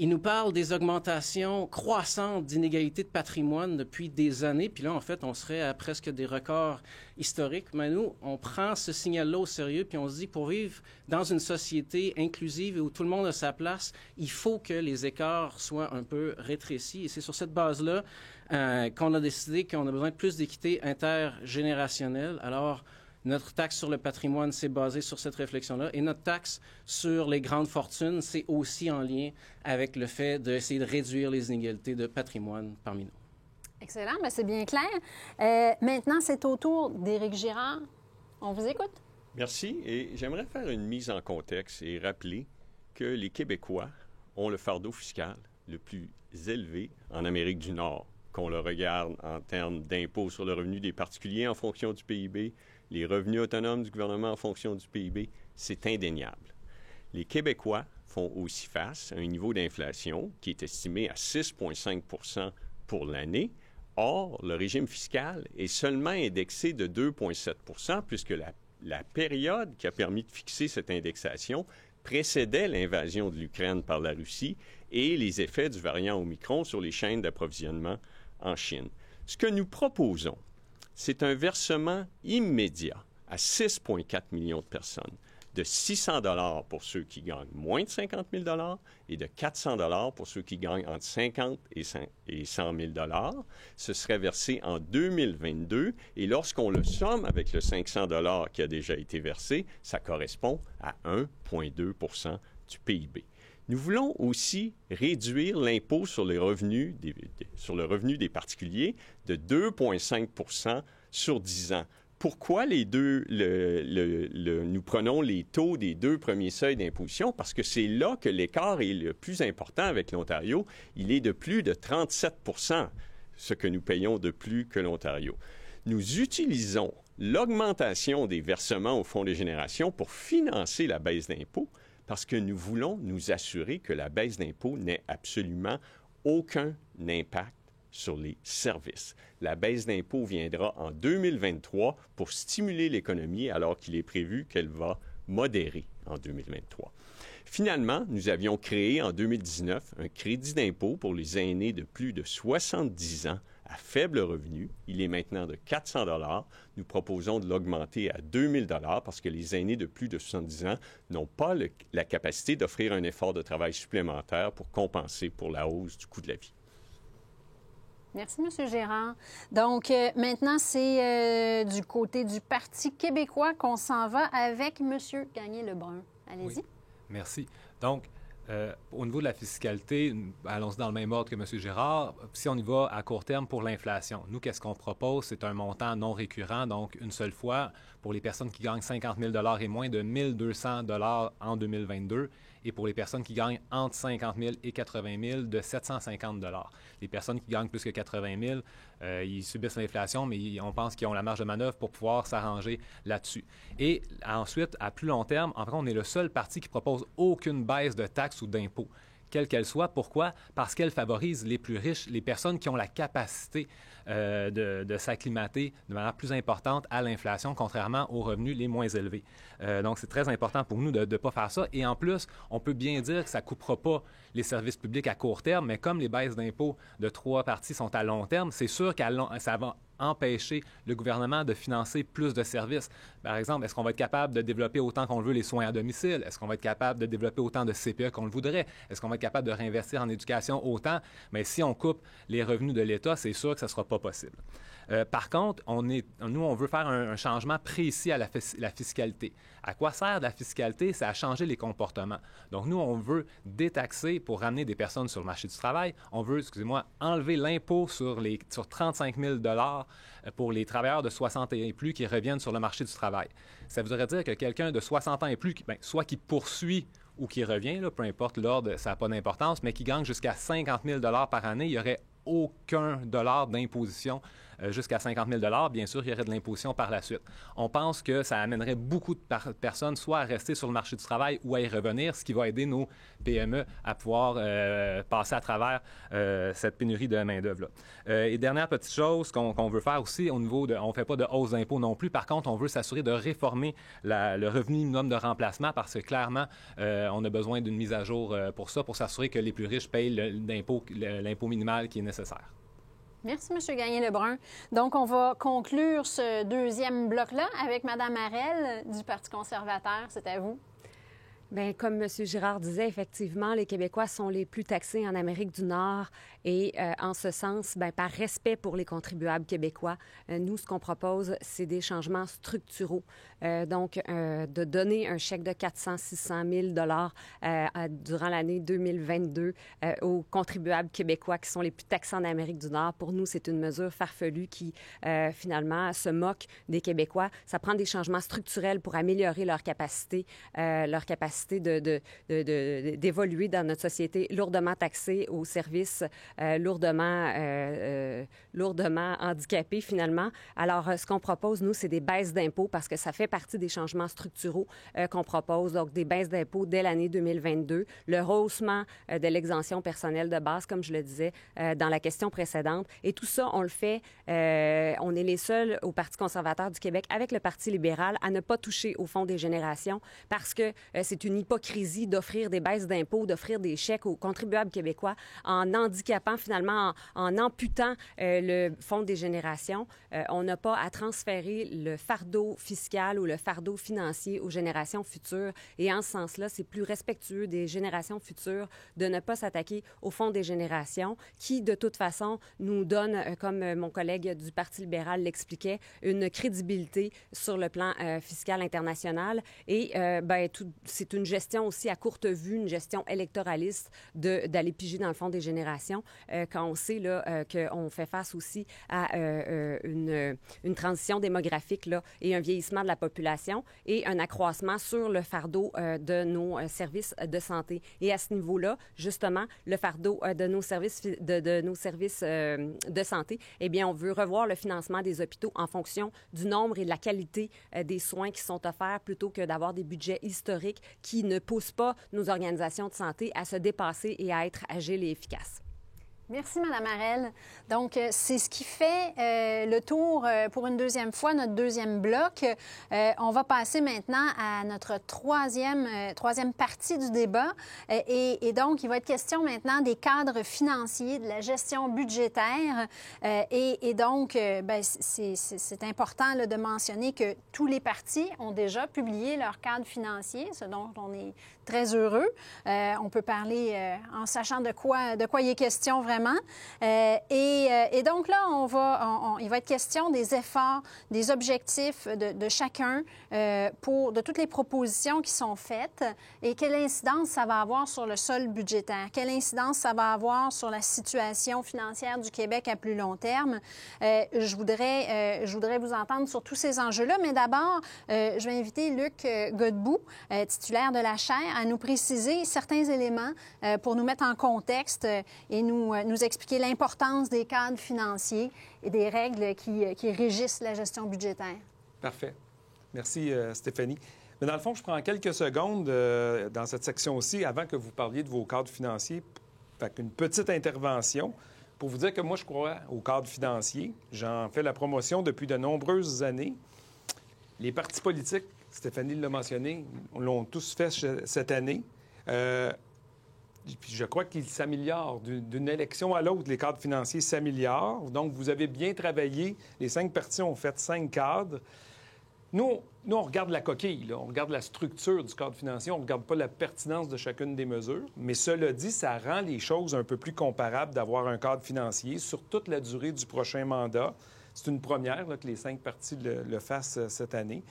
il nous parle des augmentations croissantes d'inégalités de patrimoine depuis des années. Puis là, en fait, on serait à presque des records historiques. Mais nous, on prend ce signal-là au sérieux, puis on se dit, pour vivre dans une société inclusive et où tout le monde a sa place, il faut que les écarts soient un peu rétrécis. Et c'est sur cette base-là qu'on a décidé qu'on a besoin de plus d'équité intergénérationnelle. Alors, notre taxe sur le patrimoine, c'est basé sur cette réflexion-là. Et notre taxe sur les grandes fortunes, c'est aussi en lien avec le fait d'essayer de réduire les inégalités de patrimoine parmi nous. Excellent. Bien, c'est bien clair. Maintenant, c'est au tour d'Éric Girard. On vous écoute. Merci. Et j'aimerais faire une mise en contexte et rappeler que les Québécois ont le fardeau fiscal le plus élevé en Amérique du Nord. Qu'on le regarde en termes d'impôts sur le revenu des particuliers en fonction du PIB, les revenus autonomes du gouvernement en fonction du PIB, c'est indéniable. Les Québécois font aussi face à un niveau d'inflation qui est estimé à 6,5 % pour l'année. Or, le régime fiscal est seulement indexé de 2,7 % puisque la période qui a permis de fixer cette indexation précédait l'invasion de l'Ukraine par la Russie et les effets du variant Omicron sur les chaînes d'approvisionnement en Chine. Ce que nous proposons, c'est un versement immédiat à 6,4 millions de personnes de 600 $ pour ceux qui gagnent moins de 50 000 $ et de 400 $ pour ceux qui gagnent entre 50 et 100 000 $. Ce serait versé en 2022 et lorsqu'on le somme avec le 500 $ qui a déjà été versé, ça correspond à 1,2 % du PIB. Nous voulons aussi réduire l'impôt sur les revenus sur le revenu des particuliers de 2,5 % sur 10 ans. Pourquoi les deux, nous prenons les taux des deux premiers seuils d'imposition? Parce que c'est là que l'écart est le plus important avec l'Ontario. Il est de plus de 37 % ce que nous payons de plus que l'Ontario. Nous utilisons l'augmentation des versements au Fonds des générations pour financer la baisse d'impôts parce que nous voulons nous assurer que la baisse d'impôts n'ait absolument aucun impact sur les services. La baisse d'impôts viendra en 2023 pour stimuler l'économie alors qu'il est prévu qu'elle va modérer en 2023. Finalement, nous avions créé en 2019 un crédit d'impôt pour les aînés de plus de 70 ans à faible revenu. Il est maintenant de 400 $. Nous proposons de l'augmenter à 2000 $ parce que les aînés de plus de 70 ans n'ont pas la capacité d'offrir un effort de travail supplémentaire pour compenser pour la hausse du coût de la vie. Merci, M. Gérard. Donc, maintenant, c'est du côté du Parti québécois qu'on s'en va avec M. Gagné-Lebrun. Allez-y. Oui. Merci. Donc, au niveau de la fiscalité, allons-y dans le même ordre que M. Gérard. Si on y va à court terme pour l'inflation, nous, qu'est-ce qu'on propose? C'est un montant non récurrent, donc une seule fois pour les personnes qui gagnent 50 000 $ et moins de 1 200 $ en 2022 et pour les personnes qui gagnent entre 50 000 et 80 000 de 750 $. Les personnes qui gagnent plus que 80 000, ils subissent l'inflation, mais on pense qu'ils ont la marge de manœuvre pour pouvoir s'arranger là-dessus. Et ensuite, à plus long terme, en fait, on est le seul parti qui propose aucune baisse de taxes ou d'impôts, quelle qu'elle soit. Pourquoi? Parce qu'elle favorise les plus riches, les personnes qui ont la capacité de s'acclimater de manière plus importante à l'inflation, contrairement aux revenus les moins élevés. Donc, c'est très important pour nous de ne pas faire ça. Et en plus, on peut bien dire que ça ne coupera pas les services publics à court terme, mais comme les baisses d'impôts de trois parties sont à long terme, c'est sûr que ça va empêcher le gouvernement de financer plus de services. Par exemple, est-ce qu'on va être capable de développer autant qu'on le veut les soins à domicile? Est-ce qu'on va être capable de développer autant de CPE qu'on le voudrait? Est-ce qu'on va être capable de réinvestir en éducation autant? Mais si on coupe les revenus de l'État, c'est sûr que ça ne sera pas possible. Par contre, nous, on veut faire un changement précis à la fiscalité. À quoi sert la fiscalité? C'est à changer les comportements. Donc, nous, on veut détaxer pour ramener des personnes sur le marché du travail. On veut, enlever l'impôt sur 35 000 $ pour les travailleurs de 60 ans et plus qui reviennent sur le marché du travail. Ça voudrait dire que quelqu'un de 60 ans et plus, soit qui poursuit ou qui revient, là, peu importe l'ordre, ça n'a pas d'importance, mais qui gagne jusqu'à 50 000 $ par année, il n'y aurait aucun dollar d'imposition jusqu'à 50 000 $. Bien sûr, il y aurait de l'imposition par la suite. On pense que ça amènerait beaucoup de personnes soit à rester sur le marché du travail ou à y revenir, ce qui va aider nos PME à pouvoir passer à travers cette pénurie de main-d'œuvre. Et dernière petite chose qu'on veut faire aussi, on ne fait pas de hausse d'impôts non plus. Par contre, on veut s'assurer de réformer le revenu minimum de remplacement parce que clairement, on a besoin d'une mise à jour pour ça, pour s'assurer que les plus riches payent l'impôt minimal qui est nécessaire. Merci, M. Gagné-Lebrun. Donc, on va conclure ce deuxième bloc-là avec Mme Harel du Parti conservateur. C'est à vous. Bien, comme M. Girard disait, effectivement, les Québécois sont les plus taxés en Amérique du Nord et en ce sens, bien, par respect pour les contribuables québécois, nous, ce qu'on propose, c'est des changements structuraux. Donc, de donner un chèque de 400-600 000 $ durant l'année 2022 aux contribuables québécois qui sont les plus taxés en Amérique du Nord. Pour nous, c'est une mesure farfelue qui, finalement, se moque des Québécois. Ça prend des changements structurels pour améliorer leur capacité d'évoluer dans notre société lourdement taxée aux services lourdement handicapés, finalement. Alors, ce qu'on propose, nous, c'est des baisses d'impôts parce que ça fait partie des changements structuraux qu'on propose. Donc, des baisses d'impôts dès l'année 2022, le rehaussement de l'exemption personnelle de base, comme je le disais dans la question précédente. Et tout ça, on le fait, on est les seuls au Parti conservateur du Québec, avec le Parti libéral, à ne pas toucher au Fonds des générations parce que c'est une hypocrisie d'offrir des baisses d'impôts, d'offrir des chèques aux contribuables québécois en handicapant, finalement, en amputant le Fonds des générations. On n'a pas à transférer le fardeau fiscal ou le fardeau financier aux générations futures. Et en ce sens-là, c'est plus respectueux des générations futures de ne pas s'attaquer au Fonds des générations qui, de toute façon, nous donne, comme mon collègue du Parti libéral l'expliquait, une crédibilité sur le plan fiscal international. Et c'est une gestion aussi à courte vue, une gestion électoraliste d'aller piger dans le fond des générations, quand on sait qu'on fait face aussi à une transition démographique là, et un vieillissement de la population et un accroissement sur le fardeau de nos services de santé. Et à ce niveau-là, justement, le fardeau de nos services de santé, eh bien, on veut revoir le financement des hôpitaux en fonction du nombre et de la qualité des soins qui sont offerts plutôt que d'avoir des budgets historiques qui ne poussent pas nos organisations de santé à se dépasser et à être agiles et efficaces. Merci, Mme Harel. Donc, c'est ce qui fait le tour pour une deuxième fois, notre deuxième bloc. On va passer maintenant à notre troisième partie du débat. Et donc, il va être question maintenant des cadres financiers, de la gestion budgétaire. Et donc, c'est important là, de mentionner que tous les partis ont déjà publié leur cadre financier, ce dont on est très heureux. On peut parler en sachant de quoi il est question vraiment. Et donc là, il va être question des efforts, des objectifs de chacun de toutes les propositions qui sont faites et quelle incidence ça va avoir sur le sol budgétaire, quelle incidence ça va avoir sur la situation financière du Québec à plus long terme. Je voudrais vous entendre sur tous ces enjeux-là, mais d'abord, je vais inviter Luc Godbout, titulaire de la chaire, à nous préciser certains éléments pour nous mettre en contexte et nous expliquer l'importance des cadres financiers et des règles qui régissent la gestion budgétaire. Parfait. Merci, Stéphanie. Mais dans le fond, je prends quelques secondes dans cette section-ci, avant que vous parliez de vos cadres financiers, une petite intervention pour vous dire que moi, je crois aux cadres financiers. J'en fais la promotion depuis de nombreuses années. Les partis politiques, Stéphanie l'a mentionné, l'ont tous fait cette année. Puis je crois qu'ils s'améliorent. D'une élection à l'autre, les cadres financiers s'améliorent. Donc, vous avez bien travaillé. Les 5 partis ont fait 5 cadres. Nous, on regarde la coquille, là. On regarde la structure du cadre financier. On ne regarde pas la pertinence de chacune des mesures. Mais cela dit, ça rend les choses un peu plus comparables d'avoir un cadre financier sur toute la durée du prochain mandat. C'est une première là, que les 5 partis le fassent cette année.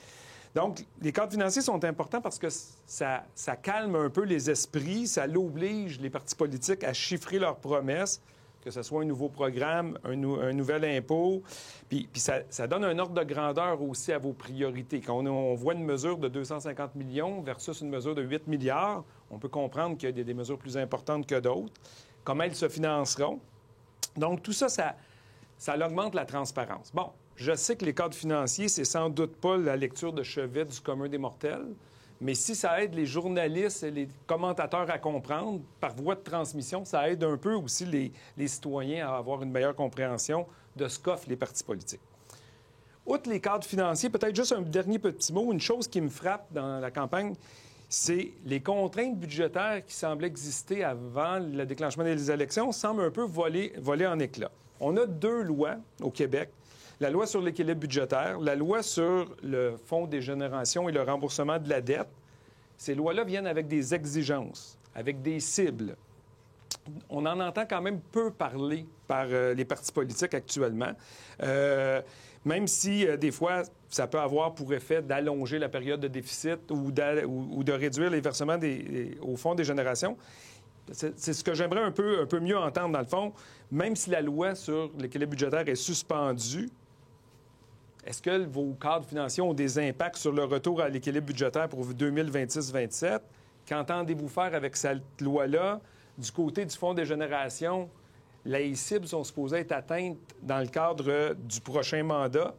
Donc, les cadres financiers sont importants parce que ça calme un peu les esprits, ça l'oblige les partis politiques à chiffrer leurs promesses, que ce soit un nouveau programme, un nouvel impôt. Puis ça donne un ordre de grandeur aussi à vos priorités. Quand on voit une mesure de 250 millions versus une mesure de 8 milliards, on peut comprendre qu'il y a des mesures plus importantes que d'autres. Comment elles se financeront? Donc, tout ça, ça augmente la transparence. Bon. Je sais que les cadres financiers, c'est sans doute pas la lecture de chevet du commun des mortels, mais si ça aide les journalistes et les commentateurs à comprendre, par voie de transmission, ça aide un peu aussi les citoyens à avoir une meilleure compréhension de ce qu'offrent les partis politiques. Outre les cadres financiers, peut-être juste un dernier petit mot, une chose qui me frappe dans la campagne, c'est les contraintes budgétaires qui semblaient exister avant le déclenchement des élections semblent un peu voler en éclats. On a 2 lois au Québec. La loi sur l'équilibre budgétaire, la loi sur le Fonds des générations et le remboursement de la dette. Ces lois-là viennent avec des exigences, avec des cibles. On en entend quand même peu parler par les partis politiques actuellement, même si des fois, ça peut avoir pour effet d'allonger la période de déficit ou de réduire les versements au Fonds des générations. C'est ce que j'aimerais un peu mieux entendre, dans le fond. Même si la loi sur l'équilibre budgétaire est suspendue, est-ce que vos cadres financiers ont des impacts sur le retour à l'équilibre budgétaire pour 2026-27? Qu'entendez-vous faire avec cette loi-là? Du côté du Fonds des générations, les cibles sont supposées être atteintes dans le cadre du prochain mandat.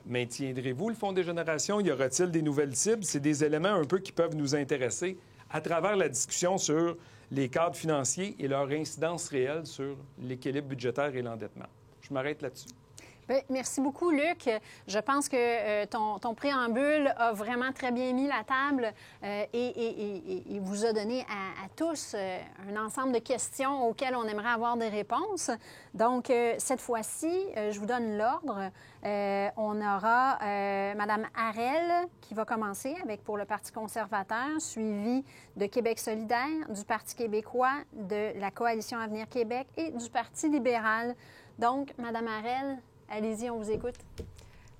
Maintiendrez-vous le Fonds des générations? Y aura-t-il des nouvelles cibles? C'est des éléments un peu qui peuvent nous intéresser à travers la discussion sur les cadres financiers et leur incidence réelle sur l'équilibre budgétaire et l'endettement. Je m'arrête là-dessus. Bien, merci beaucoup, Luc. Je pense que ton préambule a vraiment très bien mis la table et vous a donné à tous un ensemble de questions auxquelles on aimerait avoir des réponses. Donc, cette fois-ci, je vous donne l'ordre. On aura Mme Harel qui va commencer pour le Parti conservateur, suivi de Québec solidaire, du Parti québécois, de la Coalition Avenir Québec et du Parti libéral. Donc, Mme Harel, allez-y, on vous écoute.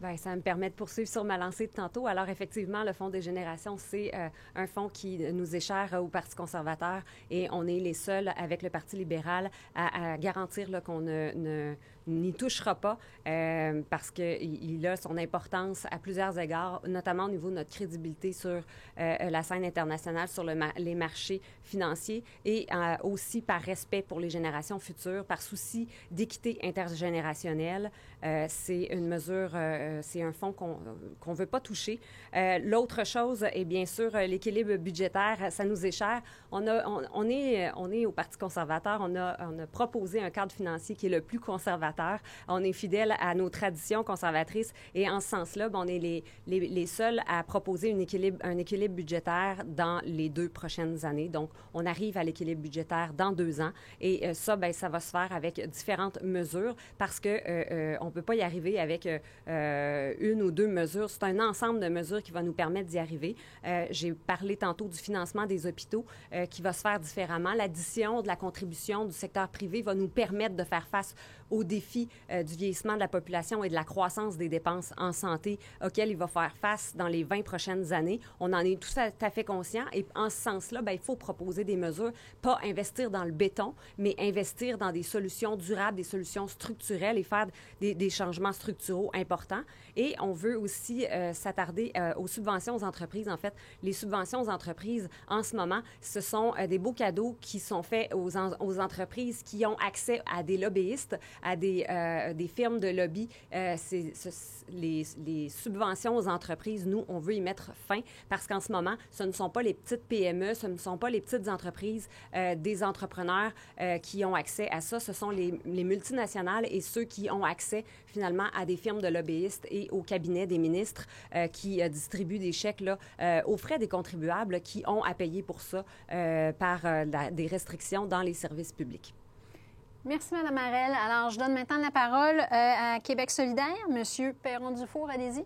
Bien, ça me permet de poursuivre sur ma lancée de tantôt. Alors, effectivement, le Fonds des générations, c'est un fonds qui nous est cher au Parti conservateur et on est les seuls, avec le Parti libéral, à garantir là, qu'on n'y touchera pas parce qu'il a son importance à plusieurs égards, notamment au niveau de notre crédibilité sur la scène internationale, sur les marchés financiers et aussi par respect pour les générations futures, par souci d'équité intergénérationnelle. C'est une mesure, c'est un fonds qu'on ne veut pas toucher. L'autre chose est bien sûr l'équilibre budgétaire. Ça nous est cher. On est au Parti conservateur. On a proposé un cadre financier qui est le plus conservateur. On est fidèle à nos traditions conservatrices et en ce sens-là, on est les seuls à proposer un équilibre budgétaire dans les 2 prochaines années. Donc, on arrive à l'équilibre budgétaire dans 2 ans et ça, ça va se faire avec différentes mesures parce que on ne peut pas y arriver avec 1 ou 2 mesures. C'est un ensemble de mesures qui va nous permettre d'y arriver. J'ai parlé tantôt du financement des hôpitaux qui va se faire différemment. L'addition de la contribution du secteur privé va nous permettre de faire face aux défis du vieillissement de la population et de la croissance des dépenses en santé auxquelles il va faire face dans les 20 prochaines années. On en est tout à fait conscient et en ce sens-là, il faut proposer des mesures, pas investir dans le béton, mais investir dans des solutions durables, des solutions structurelles et faire des changements structuraux importants. Et on veut aussi s'attarder aux subventions aux entreprises. En fait, les subventions aux entreprises, en ce moment, ce sont des beaux cadeaux qui sont faits aux entreprises qui ont accès à des lobbyistes, à des firmes de lobby. Les subventions aux entreprises, nous, on veut y mettre fin parce qu'en ce moment, ce ne sont pas les petites PME, ce ne sont pas les petites entreprises des entrepreneurs qui ont accès à ça. Ce sont les multinationales et ceux qui ont accès finalement à des firmes de lobbyistes et au cabinet des ministres qui distribuent des chèques là, aux frais des contribuables qui ont à payer pour ça par des restrictions dans les services publics. Merci, Mme Harel. Alors, je donne maintenant la parole à Québec solidaire. Monsieur Perron-Dufour, allez-y.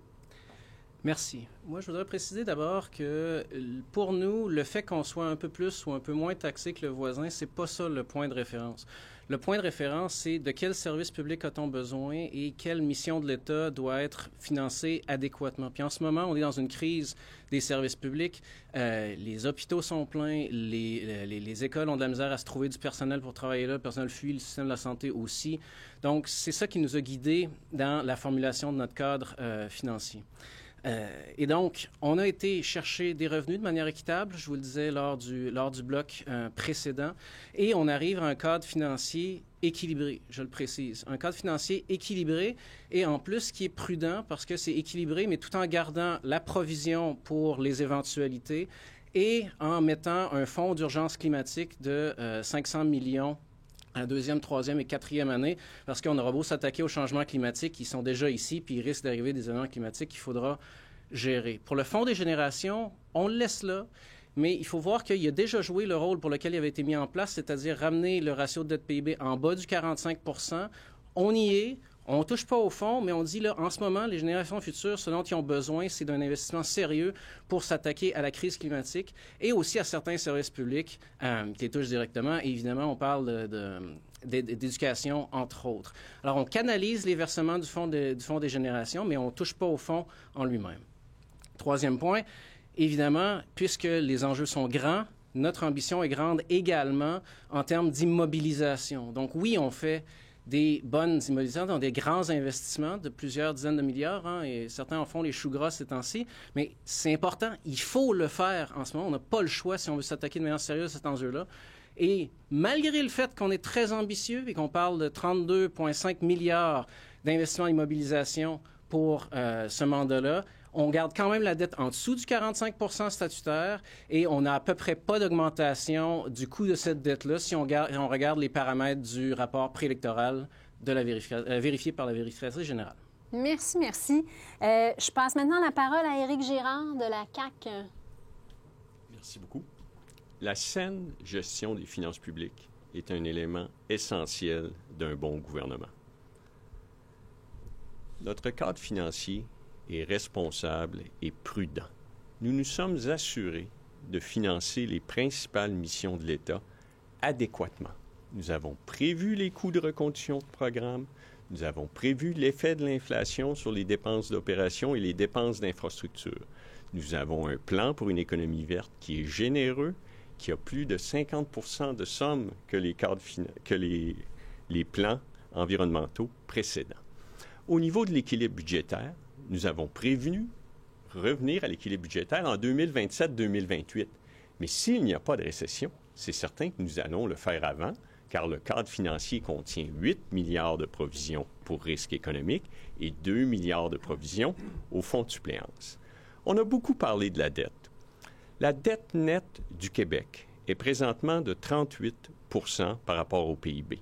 Merci. Moi, je voudrais préciser d'abord que pour nous, le fait qu'on soit un peu plus ou un peu moins taxé que le voisin, c'est pas ça le point de référence. Le point de référence, c'est de quel service public a-t-on besoin et quelle mission de l'État doit être financée adéquatement. Puis en ce moment, on est dans une crise des services publics. Les hôpitaux sont pleins, les écoles ont de la misère à se trouver du personnel pour travailler là, le personnel fuit, le système de la santé aussi. Donc, c'est ça qui nous a guidés dans la formulation de notre cadre financier. Et donc, on a été chercher des revenus de manière équitable, je vous le disais lors du bloc précédent, et on arrive à un cadre financier équilibré, je le précise. Un cadre financier équilibré et en plus qui est prudent parce que c'est équilibré, mais tout en gardant la provision pour les éventualités et en mettant un fonds d'urgence climatique de 500 millions à la 2e, 3e et 4e année, parce qu'on aura beau s'attaquer aux changements climatiques qui sont déjà ici, puis il risque d'arriver des événements climatiques qu'il faudra gérer. Pour le Fonds des générations, on le laisse là, mais il faut voir qu'il a déjà joué le rôle pour lequel il avait été mis en place, c'est-à-dire ramener le ratio de dette PIB en bas du 45 %. On y est. On ne touche pas au fond, mais on dit, là, en ce moment, les générations futures, ce dont ils ont besoin, c'est d'un investissement sérieux pour s'attaquer à la crise climatique et aussi à certains services publics qui les touchent directement. Et évidemment, on parle d'éducation, entre autres. Alors, on canalise les versements du Fonds des générations, mais on ne touche pas au fond en lui-même. 3e point, évidemment, puisque les enjeux sont grands, notre ambition est grande également en termes d'immobilisation. Donc, oui, on fait des bonnes immobilisations, dans des grands investissements de plusieurs dizaines de milliards, et certains en font les choux gras ces temps-ci, mais c'est important, il faut le faire en ce moment. On n'a pas le choix si on veut s'attaquer de manière sérieuse à cet enjeu-là. Et malgré le fait qu'on est très ambitieux et qu'on parle de 32,5 milliards d'investissements en immobilisation pour ce mandat-là, on garde quand même la dette en dessous du 45 % statutaire et on n'a à peu près pas d'augmentation du coût de cette dette-là si on regarde les paramètres du rapport préélectoral vérifié par la vérificatrice générale. Merci, merci. Je passe maintenant la parole à Éric Girard de la CAQ. Merci beaucoup. La saine gestion des finances publiques est un élément essentiel d'un bon gouvernement. Notre cadre financier est responsable et prudent. Nous nous sommes assurés de financer les principales missions de l'État adéquatement. Nous avons prévu les coûts de reconduction de programme, Nous avons prévu l'effet de l'inflation sur les dépenses d'opération et les dépenses d'infrastructure. Nous avons un plan pour une économie verte qui est généreux, qui a plus de 50% de sommes que les plans environnementaux précédents. Au niveau de l'équilibre budgétaire, nous avons prévenu revenir à l'équilibre budgétaire en 2027-2028. Mais s'il n'y a pas de récession, c'est certain que nous allons le faire avant, car le cadre financier contient 8 milliards de provisions pour risques économiques et 2 milliards de provisions au fonds de suppléance. On a beaucoup parlé de la dette. La dette nette du Québec est présentement de 38 % par rapport au PIB.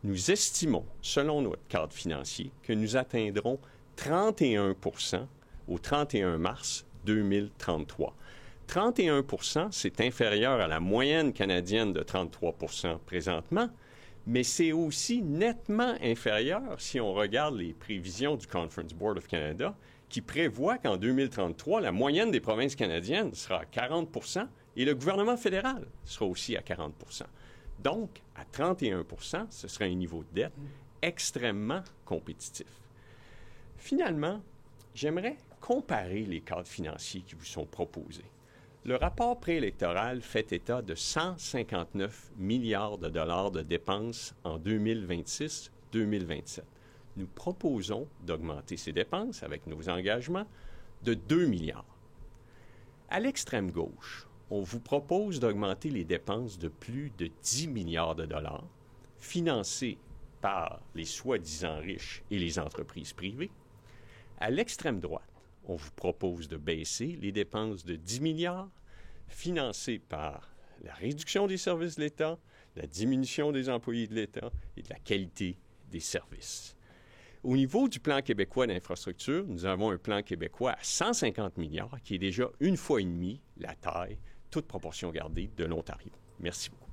Nous estimons, selon notre cadre financier, que nous atteindrons 31 % au 31 mars 2033. 31 %, c'est inférieur à la moyenne canadienne de 33 % présentement, mais c'est aussi nettement inférieur si on regarde les prévisions du Conference Board of Canada, qui prévoit qu'en 2033, la moyenne des provinces canadiennes sera à 40 % et le gouvernement fédéral sera aussi à 40 %. Donc, à 31 %, ce serait un niveau de dette extrêmement compétitif. Finalement, j'aimerais comparer les cadres financiers qui vous sont proposés. Le rapport préélectoral fait état de 159 milliards de dollars de dépenses en 2026-2027. Nous proposons d'augmenter ces dépenses avec nos engagements de 2 milliards. À l'extrême gauche, on vous propose d'augmenter les dépenses de plus de 10 milliards de dollars, financées par les soi-disant riches et les entreprises privées. À l'extrême droite, on vous propose de baisser les dépenses de 10 milliards, financées par la réduction des services de l'État, la diminution des employés de l'État et de la qualité des services. Au niveau du plan québécois d'infrastructure, nous avons un plan québécois à 150 milliards, qui est déjà une fois et demie la taille, toute proportion gardée, de l'Ontario. Merci beaucoup.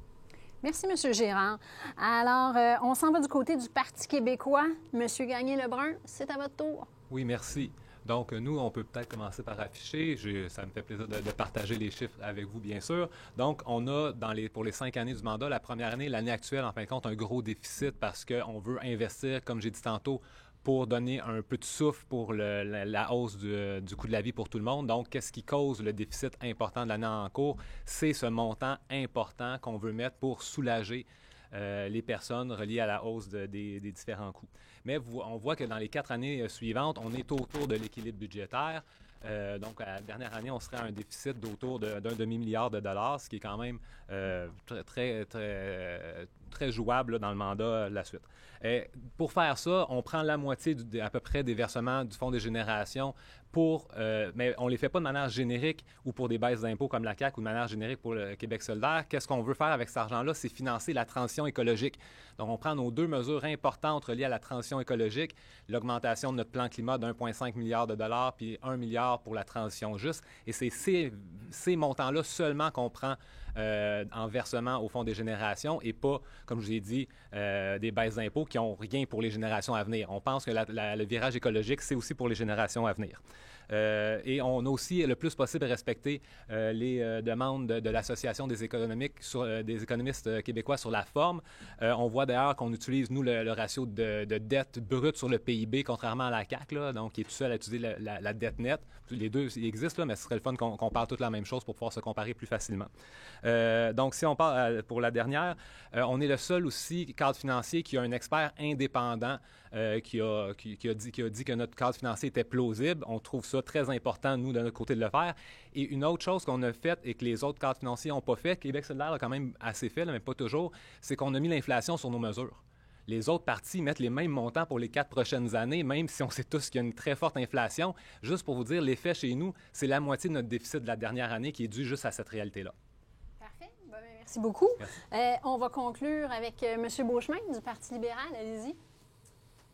Merci, M. Gérard. Alors, on s'en va du côté du Parti québécois. M. Gagné-Lebrun, c'est à votre tour. Oui, merci. Donc, nous, on peut peut-être commencer par afficher. Ça me fait plaisir de partager les chiffres avec vous, bien sûr. Donc, on a, pour les 5 années du mandat, la première année, l'année actuelle, en fin de compte, un gros déficit parce qu'on veut investir, comme j'ai dit tantôt, pour donner un peu de souffle pour la hausse du coût de la vie pour tout le monde. Donc, qu'est-ce qui cause le déficit important de l'année en cours? C'est ce montant important qu'on veut mettre pour soulager les personnes reliées à la hausse des différents coûts. Mais on voit que dans les 4 années suivantes, on est autour de l'équilibre budgétaire. Donc, à la dernière année, on serait à un déficit d'autour d'un demi-milliard de dollars, ce qui est quand même très jouable là, dans le mandat de la suite. Pour faire ça, on prend la moitié à peu près des versements du Fonds des générations mais on ne les fait pas de manière générique ou pour des baisses d'impôts comme la CAQ ou de manière générique pour le Québec solidaire. Qu'est-ce qu'on veut faire avec cet argent-là? C'est financer la transition écologique. Donc, on prend nos 2 mesures importantes reliées à la transition écologique, l'augmentation de notre plan climat d'1,5 milliard de dollars puis 1 milliard pour la transition juste. Et c'est ces montants-là seulement qu'on prend en versement au Fonds des générations et pas, comme je vous ai dit, des baisses d'impôts qui n'ont rien pour les générations à venir. On pense que le virage écologique, c'est aussi pour les générations à venir. Et on a aussi le plus possible respecté les demandes de l'Association des économistes québécois sur la forme. On voit d'ailleurs qu'on utilise, nous, le ratio de dette brute sur le PIB, contrairement à la CAQ, là, donc qui est tout seul à utiliser la dette nette. Les deux existent, là, mais ce serait le fun qu'on parle toute la même chose pour pouvoir se comparer plus facilement. Donc, si on parle pour la dernière, on est le seul aussi cadre financier qui a un expert indépendant qui a dit que notre cadre financier était plausible. On trouve ça très important, nous, de notre côté, de le faire. Et une autre chose qu'on a faite et que les autres cadres financiers n'ont pas fait, Québec solidaire a quand même assez fait, là, mais pas toujours, c'est qu'on a mis l'inflation sur nos mesures. Les autres partis mettent les mêmes montants pour les 4 prochaines années, même si on sait tous qu'il y a une très forte inflation. Juste pour vous dire, l'effet chez nous, c'est la moitié de notre déficit de la dernière année qui est dû juste à cette réalité-là. Parfait. Bon, merci beaucoup. Merci. On va conclure avec M. Beauchemin du Parti libéral. Allez-y.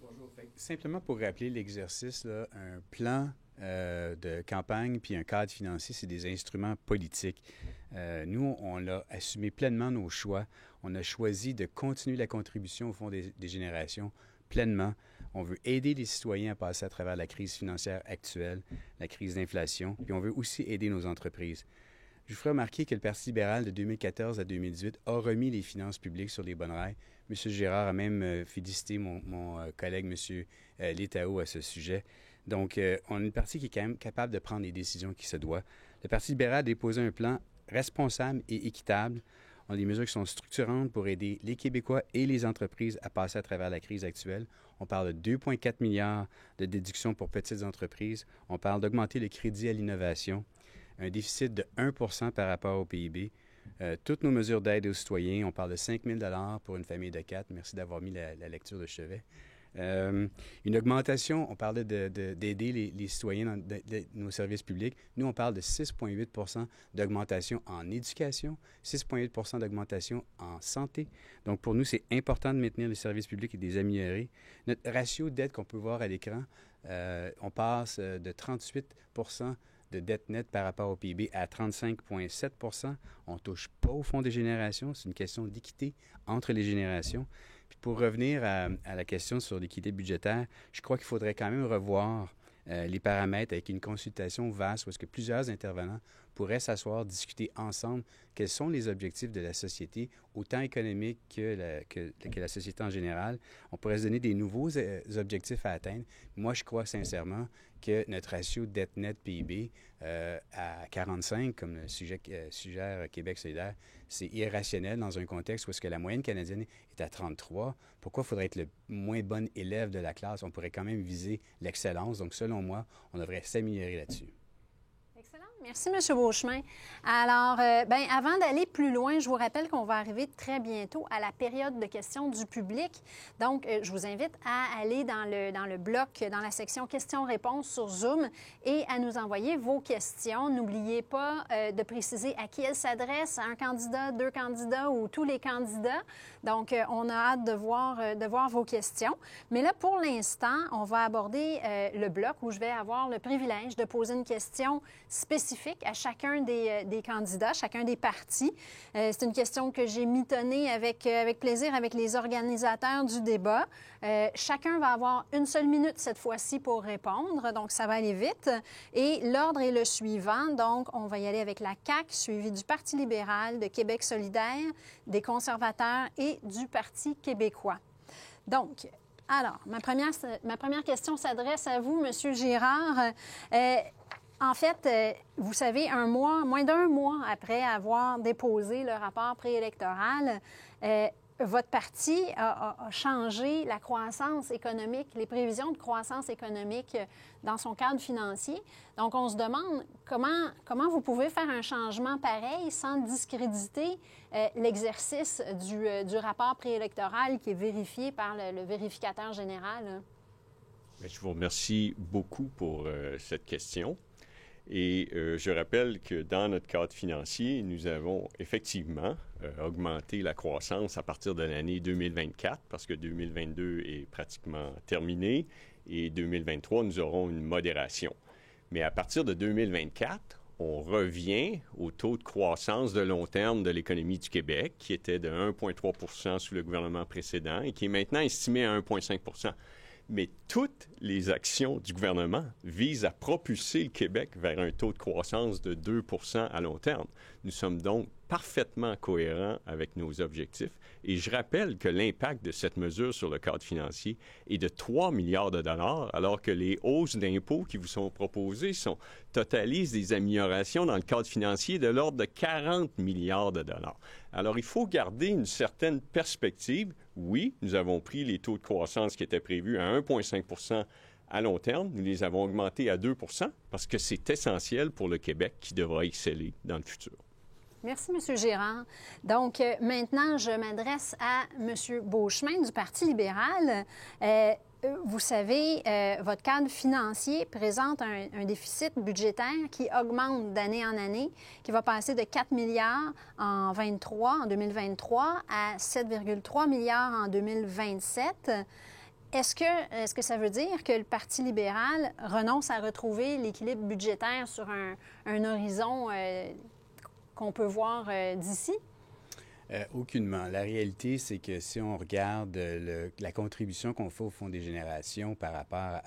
Bonjour. Simplement pour rappeler l'exercice, là, un plan de campagne puis un cadre financier, c'est des instruments politiques. Nous, on a assumé pleinement nos choix. On a choisi de continuer la contribution au Fonds des générations pleinement. On veut aider les citoyens à passer à travers la crise financière actuelle, la crise d'inflation, puis on veut aussi aider nos entreprises. Je vous ferai remarquer que le Parti libéral, de 2014 à 2018, a remis les finances publiques sur les bonnes rails M. Girard a même félicité mon collègue, M. Létao, à ce sujet. Donc, on a une partie qui est quand même capable de prendre les décisions qui se doivent. Le Parti libéral a déposé un plan responsable et équitable. On a des mesures qui sont structurantes pour aider les Québécois et les entreprises à passer à travers la crise actuelle. On parle de 2,4 milliards de déductions pour petites entreprises. On parle d'augmenter le crédit à l'innovation, un déficit de 1 % par rapport au PIB. Toutes nos mesures d'aide aux citoyens, on parle de 5 000 $ pour une famille de 4. Merci d'avoir mis la lecture de chevet. Une augmentation, on parlait d'aider les citoyens dans nos services publics. Nous, on parle de 6,8 % d'augmentation en éducation, 6,8 % d'augmentation en santé. Donc, pour nous, c'est important de maintenir les services publics et de les améliorer. Notre ratio de dette qu'on peut voir à l'écran, on passe de 38 % de dette nette par rapport au PIB à 35,7 %. On ne touche pas au fonds des générations. C'est une question d'équité entre les générations. Puis pour revenir à la question sur l'équité budgétaire, je crois qu'il faudrait quand même revoir les paramètres avec une consultation vaste où est-ce que plusieurs intervenants pourraient s'asseoir, discuter ensemble quels sont les objectifs de la société, autant économiques que la société en général. On pourrait se donner des nouveaux objectifs à atteindre. Moi, je crois sincèrement que notre ratio dette nette PIB à 45, comme le suggère Québec solidaire, c'est irrationnel dans un contexte où est-ce que la moyenne canadienne est à 33. Pourquoi faudrait être le moins bon élève de la classe? On pourrait quand même viser l'excellence. Donc, selon moi, on devrait s'améliorer là-dessus. Excellent. Merci, M. Beauchemin. Alors, avant d'aller plus loin, je vous rappelle qu'on va arriver très bientôt à la période de questions du public. Donc, je vous invite à aller dans le bloc, dans la section questions-réponses sur Zoom et à nous envoyer vos questions. N'oubliez pas de préciser à qui elles s'adressent, à un candidat, 2 candidats ou tous les candidats. Donc, on a hâte de voir vos questions. Mais là, pour l'instant, on va aborder le bloc où je vais avoir le privilège de poser une question spécifique à chacun des candidats, chacun des partis. C'est une question que j'ai mitonnée avec plaisir avec les organisateurs du débat. Chacun va avoir 1 seule minute cette fois-ci pour répondre, donc ça va aller vite. Et l'ordre est le suivant. Donc, on va y aller avec la CAQ, suivi du Parti libéral, de Québec solidaire, des conservateurs et du Parti québécois. Donc, alors, ma première question s'adresse à vous, M. Girard. En fait, vous savez, moins d'un mois après avoir déposé le rapport préélectoral, votre parti a changé la croissance économique, les prévisions de croissance économique dans son cadre financier. Donc, on se demande comment vous pouvez faire un changement pareil sans discréditer l'exercice du rapport préélectoral qui est vérifié par le vérificateur général. Bien, je vous remercie beaucoup pour cette question. Et je rappelle que dans notre cadre financier, nous avons effectivement augmenté la croissance à partir de l'année 2024, parce que 2022 est pratiquement terminé, et 2023, nous aurons une modération. Mais à partir de 2024, on revient au taux de croissance de long terme de l'économie du Québec, qui était de 1,3 % sous le gouvernement précédent et qui est maintenant estimé à 1,5 %. Mais toutes les actions du gouvernement visent à propulser le Québec vers un taux de croissance de 2 % à long terme. Nous sommes donc parfaitement cohérents avec nos objectifs. Et je rappelle que l'impact de cette mesure sur le cadre financier est de 3 milliards de dollars, alors que les hausses d'impôts qui vous sont proposées totalisent des améliorations dans le cadre financier de l'ordre de 40 milliards de dollars. Alors, il faut garder une certaine perspective. Oui, nous avons pris les taux de croissance qui étaient prévus à 1,5 % à long terme. Nous les avons augmentés à 2 % parce que c'est essentiel pour le Québec qui devra exceller dans le futur. Merci, M. Girard. Donc, maintenant, je m'adresse à M. Beauchemin du Parti libéral. Vous savez, votre cadre financier présente un déficit budgétaire qui augmente d'année en année, qui va passer de 4 milliards en 2023 à 7,3 milliards en 2027. Est-ce que ça veut dire que le Parti libéral renonce à retrouver l'équilibre budgétaire sur un horizon qu'on peut voir d'ici? Aucunement. La réalité, c'est que si on regarde la contribution qu'on fait au Fonds des générations par rapport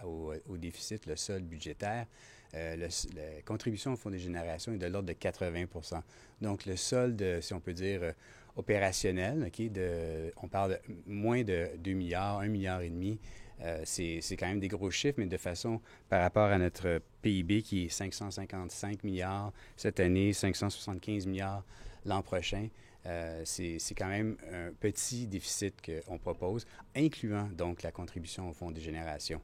au déficit, le solde budgétaire, la contribution au Fonds des générations est de l'ordre de 80 %. Donc, le solde, si on peut dire, opérationnel. On parle de moins de 2 milliards, 1,5 milliard. C'est quand même des gros chiffres, mais de façon par rapport à notre PIB qui est 555 milliards cette année, 575 milliards l'an prochain. C'est quand même un petit déficit qu'on propose, incluant donc la contribution au Fonds des générations.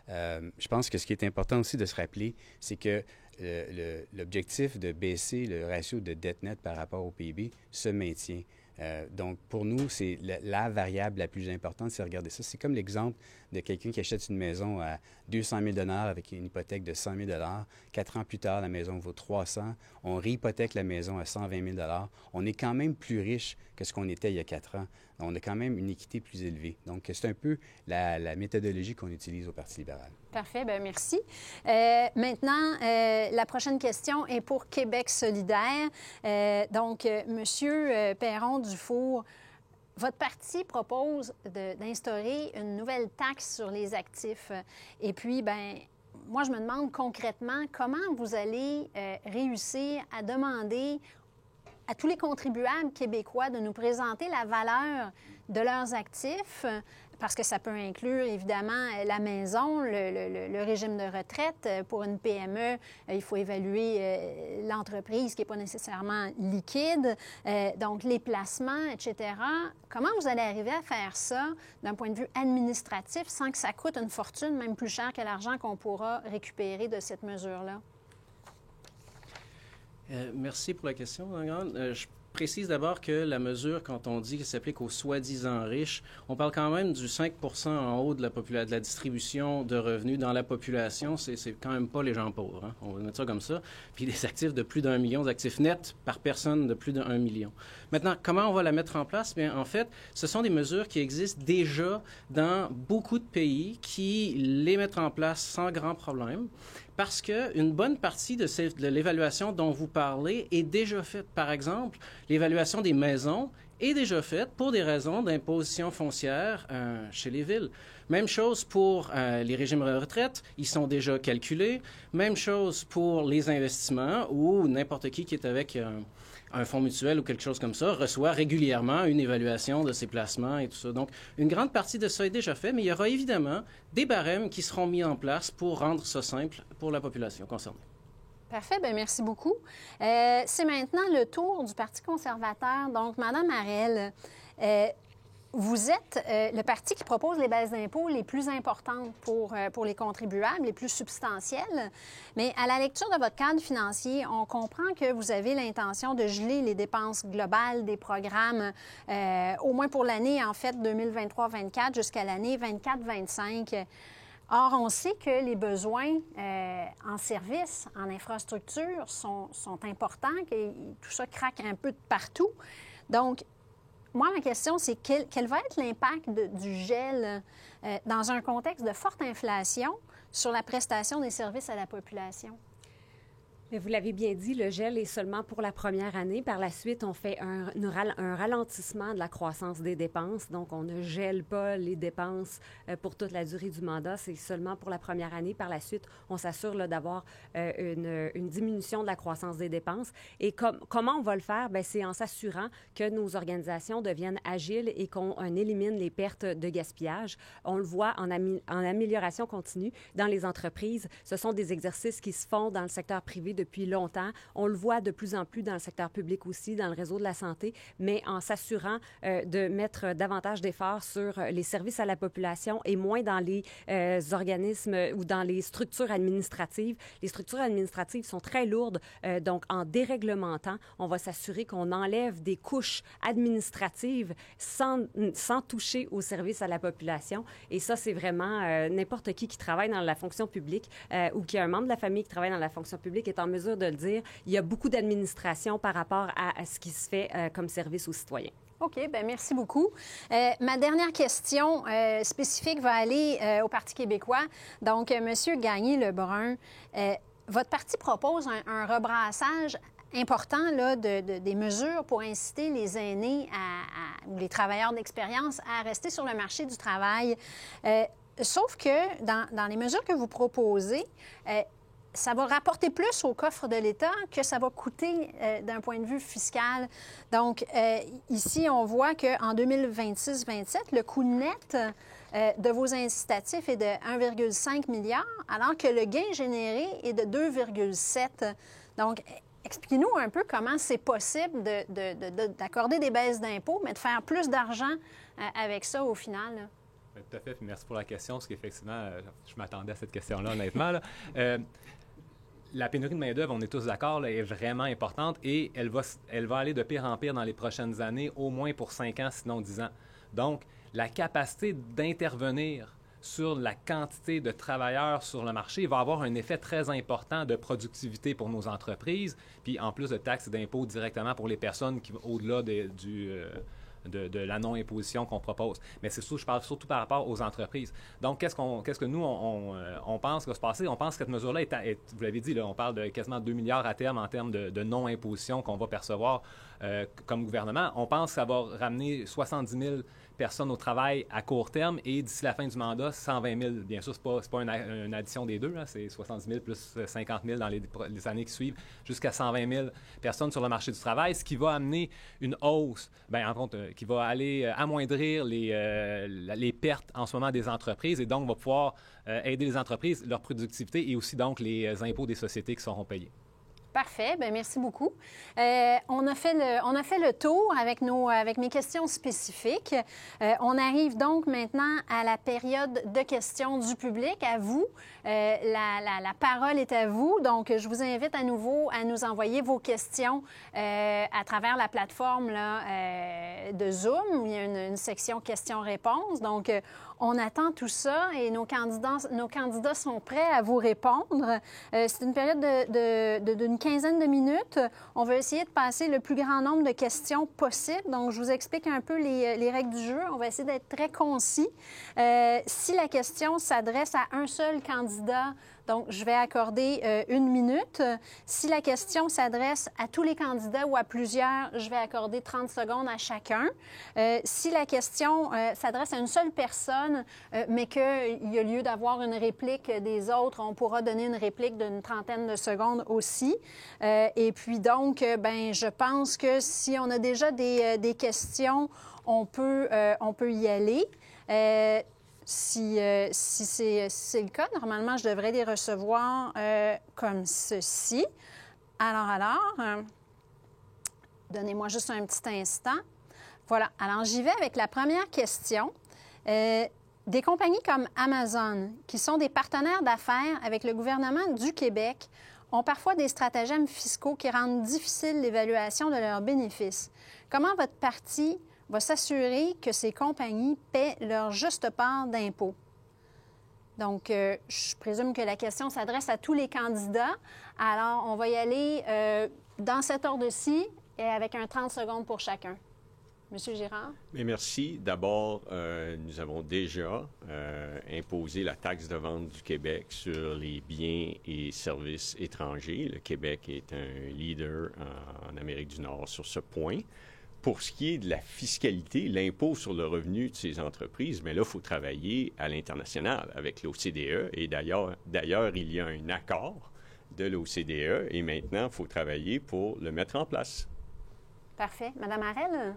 Je pense que ce qui est important aussi de se rappeler, c'est que l'objectif de baisser le ratio de dette nette par rapport au PIB se maintient. Donc, pour nous, c'est la variable la plus importante, c'est de regarder ça. C'est comme l'exemple de quelqu'un qui achète une maison à 200 000 avec une hypothèque de 100 000 4 ans plus tard, la maison vaut 300 on réhypothèque la maison à 120 000 on est quand même plus riche que ce qu'on était il y a 4 ans. On a quand même une équité plus élevée. Donc, c'est un peu la méthodologie qu'on utilise au Parti libéral. Parfait, bien merci. Maintenant, la prochaine question est pour Québec solidaire. Donc, Monsieur Perron-Dufour, votre parti propose d'instaurer une nouvelle taxe sur les actifs. Et puis, bien, moi, je me demande concrètement comment vous allez réussir à demander à tous les contribuables québécois de nous présenter la valeur de leurs actifs, parce que ça peut inclure évidemment la maison, le régime de retraite. Pour une PME, il faut évaluer l'entreprise qui n'est pas nécessairement liquide, donc les placements, etc. Comment vous allez arriver à faire ça d'un point de vue administratif sans que ça coûte une fortune, même plus cher que l'argent qu'on pourra récupérer de cette mesure-là? Merci pour la question, Mme. Je précise d'abord que la mesure, quand on dit qu'elle s'applique aux soi-disant riches, on parle quand même du 5 en haut de la distribution de revenus dans la population. C'est quand même pas les gens pauvres, hein? On va mettre ça comme ça. Puis des actifs de plus d'1 million, des actifs nets par personne de plus d'1 million. Maintenant, comment on va la mettre en place? Bien, en fait, ce sont des mesures qui existent déjà dans beaucoup de pays qui les mettent en place sans grand problème. Parce qu'une bonne partie de l'évaluation dont vous parlez est déjà faite. Par exemple, l'évaluation des maisons est déjà faite pour des raisons d'imposition foncière chez les villes. Même chose pour les régimes de retraite, ils sont déjà calculés. Même chose pour les investissements où n'importe qui est avec un fonds mutuel ou quelque chose comme ça reçoit régulièrement une évaluation de ses placements et tout ça. Donc, une grande partie de ça est déjà fait, mais il y aura évidemment des barèmes qui seront mis en place pour rendre ça simple pour la population concernée. Parfait, bien merci beaucoup. C'est maintenant le tour du Parti conservateur. Donc, Mme Harel, vous êtes le parti qui propose les baisses d'impôts les plus importantes pour les contribuables, les plus substantielles. Mais à la lecture de votre cadre financier, on comprend que vous avez l'intention de geler les dépenses globales des programmes, au moins pour l'année, en fait, 2023-24 jusqu'à l'année 24-25. Or, on sait que les besoins en services, en infrastructure sont importants, que tout ça craque un peu de partout. Donc, moi, ma question, c'est quel va être l'impact du gel dans un contexte de forte inflation sur la prestation des services à la population? Mais vous l'avez bien dit, le gel est seulement pour la première année. Par la suite, on fait un ralentissement de la croissance des dépenses. Donc, on ne gèle pas les dépenses pour toute la durée du mandat. C'est seulement pour la première année. Par la suite, on s'assure d'avoir une diminution de la croissance des dépenses. Et comment on va le faire? Bien, c'est en s'assurant que nos organisations deviennent agiles et qu'on élimine les pertes de gaspillage. On le voit en amélioration continue dans les entreprises. Ce sont des exercices qui se font dans le secteur privé depuis longtemps. On le voit de plus en plus dans le secteur public aussi, dans le réseau de la santé, mais en s'assurant de mettre davantage d'efforts sur les services à la population et moins dans les organismes ou dans les structures administratives. Les structures administratives sont très lourdes, donc en déréglementant, on va s'assurer qu'on enlève des couches administratives sans toucher aux services à la population. Et ça, c'est vraiment n'importe qui travaille dans la fonction publique ou qui a un membre de la famille qui travaille dans la fonction publique est en mesure de le dire. Il y a beaucoup d'administration par rapport à ce qui se fait comme service aux citoyens. OK, bien merci beaucoup. Ma dernière question spécifique va aller au Parti québécois. Donc, M. Gagné-Lebrun, votre parti propose un rebrassage important là, des mesures pour inciter les aînés ou les travailleurs d'expérience à rester sur le marché du travail. Sauf que dans les mesures que vous proposez, ça va rapporter plus au coffre de l'État que ça va coûter d'un point de vue fiscal. Donc, ici, on voit qu'en 2026-27, le coût net de vos incitatifs est de 1,5 milliard, alors que le gain généré est de 2,7. Donc, expliquez-nous un peu comment c'est possible d'accorder des baisses d'impôts, mais de faire plus d'argent avec ça au final. Là. Tout à fait. Merci pour la question, parce qu'effectivement, je m'attendais à cette question-là, honnêtement. Là. La pénurie de main-d'œuvre, on est tous d'accord, là, est vraiment importante et elle va aller de pire en pire dans les prochaines années, au moins pour 5 ans, sinon 10 ans. Donc, la capacité d'intervenir sur la quantité de travailleurs sur le marché va avoir un effet très important de productivité pour nos entreprises, puis en plus de taxes et d'impôts directement pour les personnes qui vont au-delà de la non-imposition qu'on propose. Mais c'est sûr, je parle surtout par rapport aux entreprises. Donc, qu'est-ce que nous, on pense va se passer? On pense que cette mesure-là vous l'avez dit, là, on parle de quasiment 2 milliards à terme en termes de non-imposition qu'on va percevoir comme gouvernement. On pense que ça va ramener 70 000 personnes au travail à court terme et d'ici la fin du mandat, 120 000. Bien sûr, ce n'est pas une addition des deux, hein, c'est 70 000 plus 50 000 dans les années qui suivent, jusqu'à 120 000 personnes sur le marché du travail, ce qui va amener une hausse, bien, en compte, qui va aller amoindrir les pertes en ce moment des entreprises et donc va pouvoir aider les entreprises, leur productivité et aussi donc les impôts des sociétés qui seront payés. Parfait. Bien, merci beaucoup. On a fait le tour avec mes questions spécifiques. On arrive donc maintenant à la période de questions du public. À vous. La parole est à vous. Donc, je vous invite à nouveau à nous envoyer vos questions à travers la plateforme là, de Zoom, où il y a une section questions-réponses. Donc, on attend tout ça et nos candidats sont prêts à vous répondre. C'est une période d'une quinzaine de minutes. On va essayer de passer le plus grand nombre de questions possible. Donc, je vous explique un peu les règles du jeu. On va essayer d'être très concis. Si la question s'adresse à un seul candidat, donc, je vais accorder 1 minute. Si la question s'adresse à tous les candidats ou à plusieurs, je vais accorder 30 secondes à chacun. Si la question s'adresse à une seule personne, mais qu'il y a lieu d'avoir une réplique des autres, on pourra donner une réplique d'une trentaine de secondes aussi. Et puis donc, ben, je pense que si on a déjà des questions, on peut y aller. Si c'est le cas, normalement, je devrais les recevoir comme ceci. Alors, donnez-moi juste un petit instant. Voilà. Alors, j'y vais avec la première question. Des compagnies comme Amazon, qui sont des partenaires d'affaires avec le gouvernement du Québec, ont parfois des stratagèmes fiscaux qui rendent difficile l'évaluation de leurs bénéfices. Comment votre parti va s'assurer que ces compagnies paient leur juste part d'impôts? Donc, je présume que la question s'adresse à tous les candidats. Alors, on va y aller dans cet ordre-ci et avec un 30 secondes pour chacun. Monsieur Girard? Bien, merci. D'abord, nous avons déjà imposé la taxe de vente du Québec sur les biens et services étrangers. Le Québec est un leader en Amérique du Nord sur ce point. Pour ce qui est de la fiscalité, l'impôt sur le revenu de ces entreprises, bien là, il faut travailler à l'international avec l'OCDE. Et d'ailleurs, il y a un accord de l'OCDE et maintenant, il faut travailler pour le mettre en place. Parfait. Madame Harel?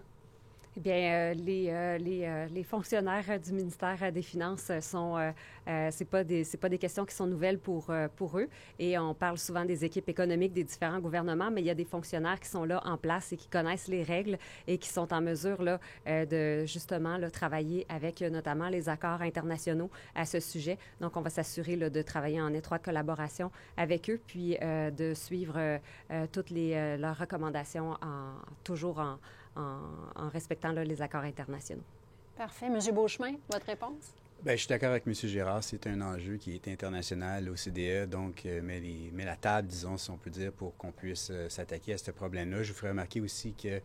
Eh bien, les fonctionnaires du ministère des Finances sont, c'est pas des questions qui sont nouvelles pour eux. Et on parle souvent des équipes économiques des différents gouvernements, mais il y a des fonctionnaires qui sont là en place et qui connaissent les règles et qui sont en mesure là de justement là, travailler avec notamment les accords internationaux à ce sujet. Donc, on va s'assurer là, de travailler en étroite collaboration avec eux, puis de suivre toutes leurs recommandations toujours en respectant là, les accords internationaux. Parfait. Monsieur Beauchemin, votre réponse? Bien, je suis d'accord avec M. Girard. C'est un enjeu qui est international, l'OCDE, donc met la table, disons, si on peut dire, pour qu'on puisse s'attaquer à ce problème-là. Je vous ferai remarquer aussi que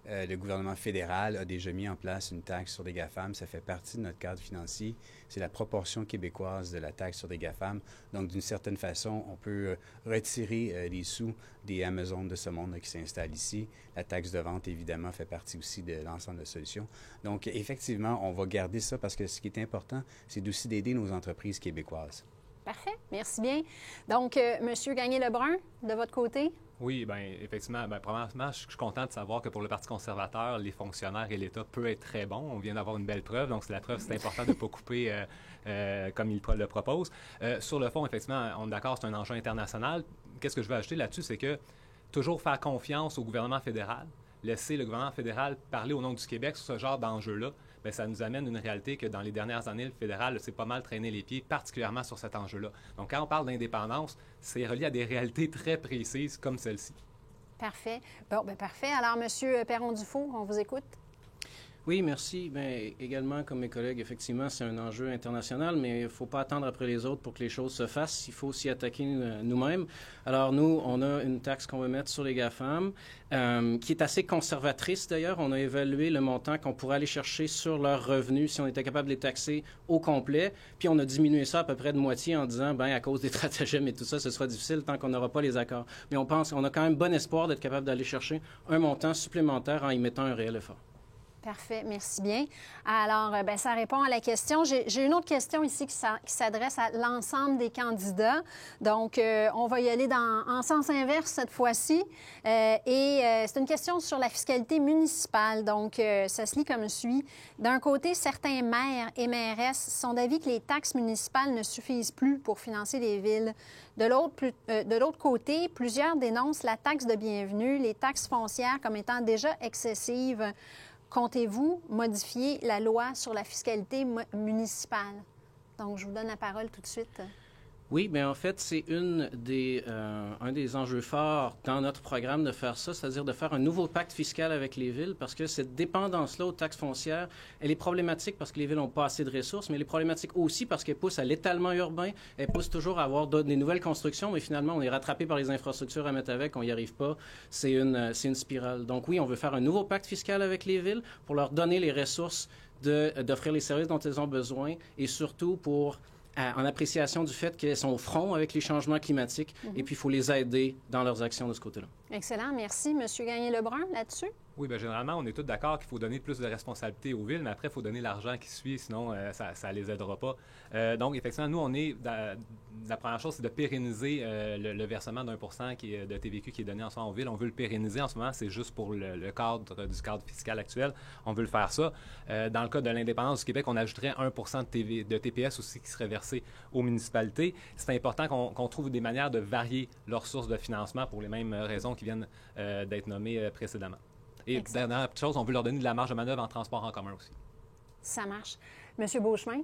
le gouvernement fédéral a déjà mis en place une taxe sur les GAFAM. Ça fait partie de notre cadre financier. C'est la proportion québécoise de la taxe sur les GAFAM. Donc, d'une certaine façon, on peut retirer les sous des Amazon de ce monde qui s'installent ici. La taxe de vente, évidemment, fait partie aussi de l'ensemble de la solution. Donc, effectivement, on va garder ça parce que ce qui est important, c'est aussi d'aider nos entreprises québécoises. Parfait. Merci bien. Donc, Monsieur Gagné-Lebrun, de votre côté? Oui, bien, effectivement. Bien, premièrement, je suis content de savoir que pour le Parti conservateur, les fonctionnaires et l'État peuvent être très bons. On vient d'avoir une belle preuve. Donc, c'est la preuve, c'est important de ne pas couper comme il le propose. Sur le fond, effectivement, on est d'accord, c'est un enjeu international. Qu'est-ce que je veux ajouter là-dessus? C'est que toujours faire confiance au gouvernement fédéral, laisser le gouvernement fédéral parler au nom du Québec sur ce genre d'enjeu-là, bien, ça nous amène une réalité que dans les dernières années, le fédéral s'est pas mal traîné les pieds, particulièrement sur cet enjeu-là. Donc, quand on parle d'indépendance, c'est relié à des réalités très précises comme celle-ci. Parfait. Bon, bien, parfait. Alors, M. Perron-Dufault, on vous écoute. Oui, merci. Bien, également, comme mes collègues, effectivement, c'est un enjeu international, mais il ne faut pas attendre après les autres pour que les choses se fassent. Il faut s'y attaquer nous-mêmes. Alors, nous, on a une taxe qu'on va mettre sur les GAFAM, qui est assez conservatrice, d'ailleurs. On a évalué le montant qu'on pourrait aller chercher sur leurs revenus si on était capable de les taxer au complet. Puis, on a diminué ça à peu près de moitié en disant, bien, à cause des stratagèmes et tout ça, ce sera difficile tant qu'on n'aura pas les accords. Mais on pense qu'on a quand même bon espoir d'être capable d'aller chercher un montant supplémentaire en y mettant un réel effort. Parfait, merci bien. Alors, bien, ça répond à la question. J'ai une autre question ici qui s'adresse à l'ensemble des candidats. Donc, on va y aller en sens inverse cette fois-ci. C'est une question sur la fiscalité municipale. Donc, ça se lit comme suit. D'un côté, certains maires et mairesses sont d'avis que les taxes municipales ne suffisent plus pour financer les villes. De l'autre côté, plusieurs dénoncent la taxe de bienvenue, les taxes foncières comme étant déjà excessives. Comptez-vous modifier la loi sur la fiscalité municipale? Donc, je vous donne la parole tout de suite. Oui, bien en fait, c'est un des enjeux forts dans notre programme de faire ça, c'est-à-dire de faire un nouveau pacte fiscal avec les villes, parce que cette dépendance-là aux taxes foncières, elle est problématique parce que les villes n'ont pas assez de ressources, mais elle est problématique aussi parce qu'elle pousse à l'étalement urbain, elle pousse toujours à avoir des nouvelles constructions, mais finalement, on est rattrapé par les infrastructures à mettre avec, on n'y arrive pas. C'est une spirale. Donc oui, on veut faire un nouveau pacte fiscal avec les villes pour leur donner les ressources d'offrir les services dont elles ont besoin et surtout en appréciation du fait qu'elles sont au front avec les changements climatiques et puis il faut les aider dans leurs actions de ce côté-là. Excellent. Merci. Monsieur Gagné-Lebrun, là-dessus? Oui, bien, généralement, on est tous d'accord qu'il faut donner plus de responsabilités aux villes, mais après, il faut donner l'argent qui suit, sinon ça ne les aidera pas. Donc, effectivement, nous, la première chose, c'est de pérenniser le versement d'1% de TVQ qui est donné en ce moment aux villes. On veut le pérenniser. En ce moment, c'est juste pour le cadre du cadre fiscal actuel. On veut le faire ça. Dans le cas de l'indépendance du Québec, on ajouterait 1% de TPS aussi qui serait versé aux municipalités. C'est important qu'on trouve des manières de varier leurs sources de financement pour les mêmes raisons qui viennent d'être nommées précédemment. Et dernière petite chose, on veut leur donner de la marge de manœuvre en transport en commun aussi. Ça marche. Monsieur Beauchemin?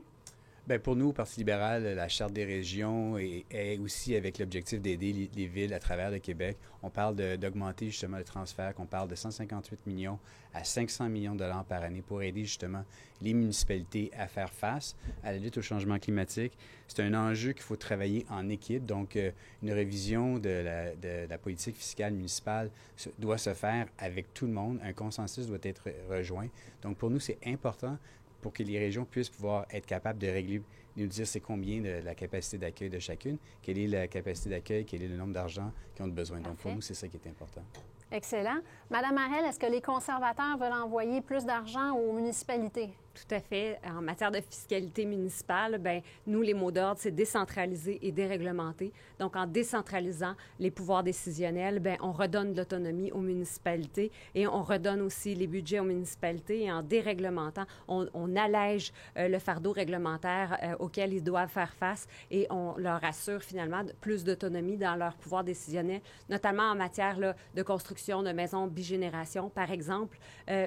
Bien, pour nous, au Parti libéral, la Charte des régions est aussi avec l'objectif d'aider les villes à travers le Québec. On parle d'augmenter justement le transfert, qu'on parle de 158 millions à 500 millions de dollars par année pour aider justement les municipalités à faire face à la lutte au changement climatique. C'est un enjeu qu'il faut travailler en équipe. Donc, une révision de la politique fiscale municipale doit se faire avec tout le monde. Un consensus doit être rejoint. Donc, pour nous, c'est important pour que les régions puissent pouvoir être capables de régler, nous dire c'est combien de la capacité d'accueil de chacune, quelle est la capacité d'accueil, quel est le nombre d'argent qu'ils ont besoin. Donc, pour nous, c'est ça qui est important. Excellent. Madame Harel, est-ce que les conservateurs veulent envoyer plus d'argent aux municipalités? Tout à fait. En matière de fiscalité municipale, bien, nous, les mots d'ordre, c'est décentraliser et déréglementer. Donc, en décentralisant les pouvoirs décisionnels, bien, on redonne de l'autonomie aux municipalités et on redonne aussi les budgets aux municipalités. Et en déréglementant, on allège le fardeau réglementaire auquel ils doivent faire face et on leur assure finalement plus d'autonomie dans leur pouvoir décisionnel, notamment en matière là, de construction de maisons bigénération, par exemple,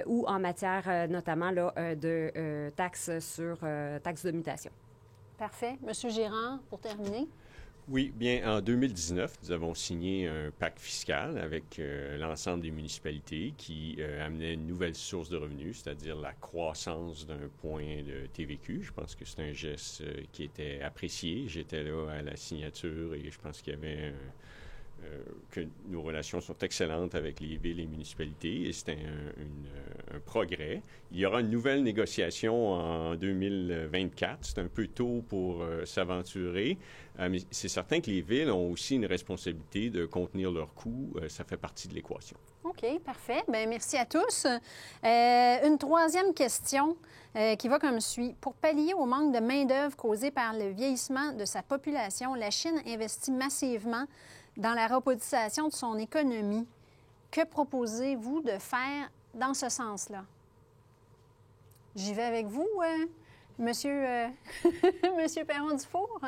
ou en matière notamment là, de taxes de mutation. Parfait. Monsieur Girard, pour terminer. Oui, bien, en 2019, nous avons signé un pacte fiscal avec l'ensemble des municipalités qui amenait une nouvelle source de revenus, c'est-à-dire la croissance d'un point de TVQ. Je pense que c'est un geste qui était apprécié. J'étais là à la signature et je pense qu'il y avait que nos relations sont excellentes avec les villes et municipalités et c'est un progrès. Il y aura une nouvelle négociation en 2024. C'est un peu tôt pour s'aventurer, mais c'est certain que les villes ont aussi une responsabilité de contenir leurs coûts. Ça fait partie de l'équation. OK, parfait. Bien, merci à tous. Une troisième question qui va comme suit. Pour pallier au manque de main-d'œuvre causé par le vieillissement de sa population, la Chine investit massivement dans la robotisation de son économie. Que proposez-vous de faire dans ce sens-là? J'y vais avec vous, Monsieur Perron-Dufour?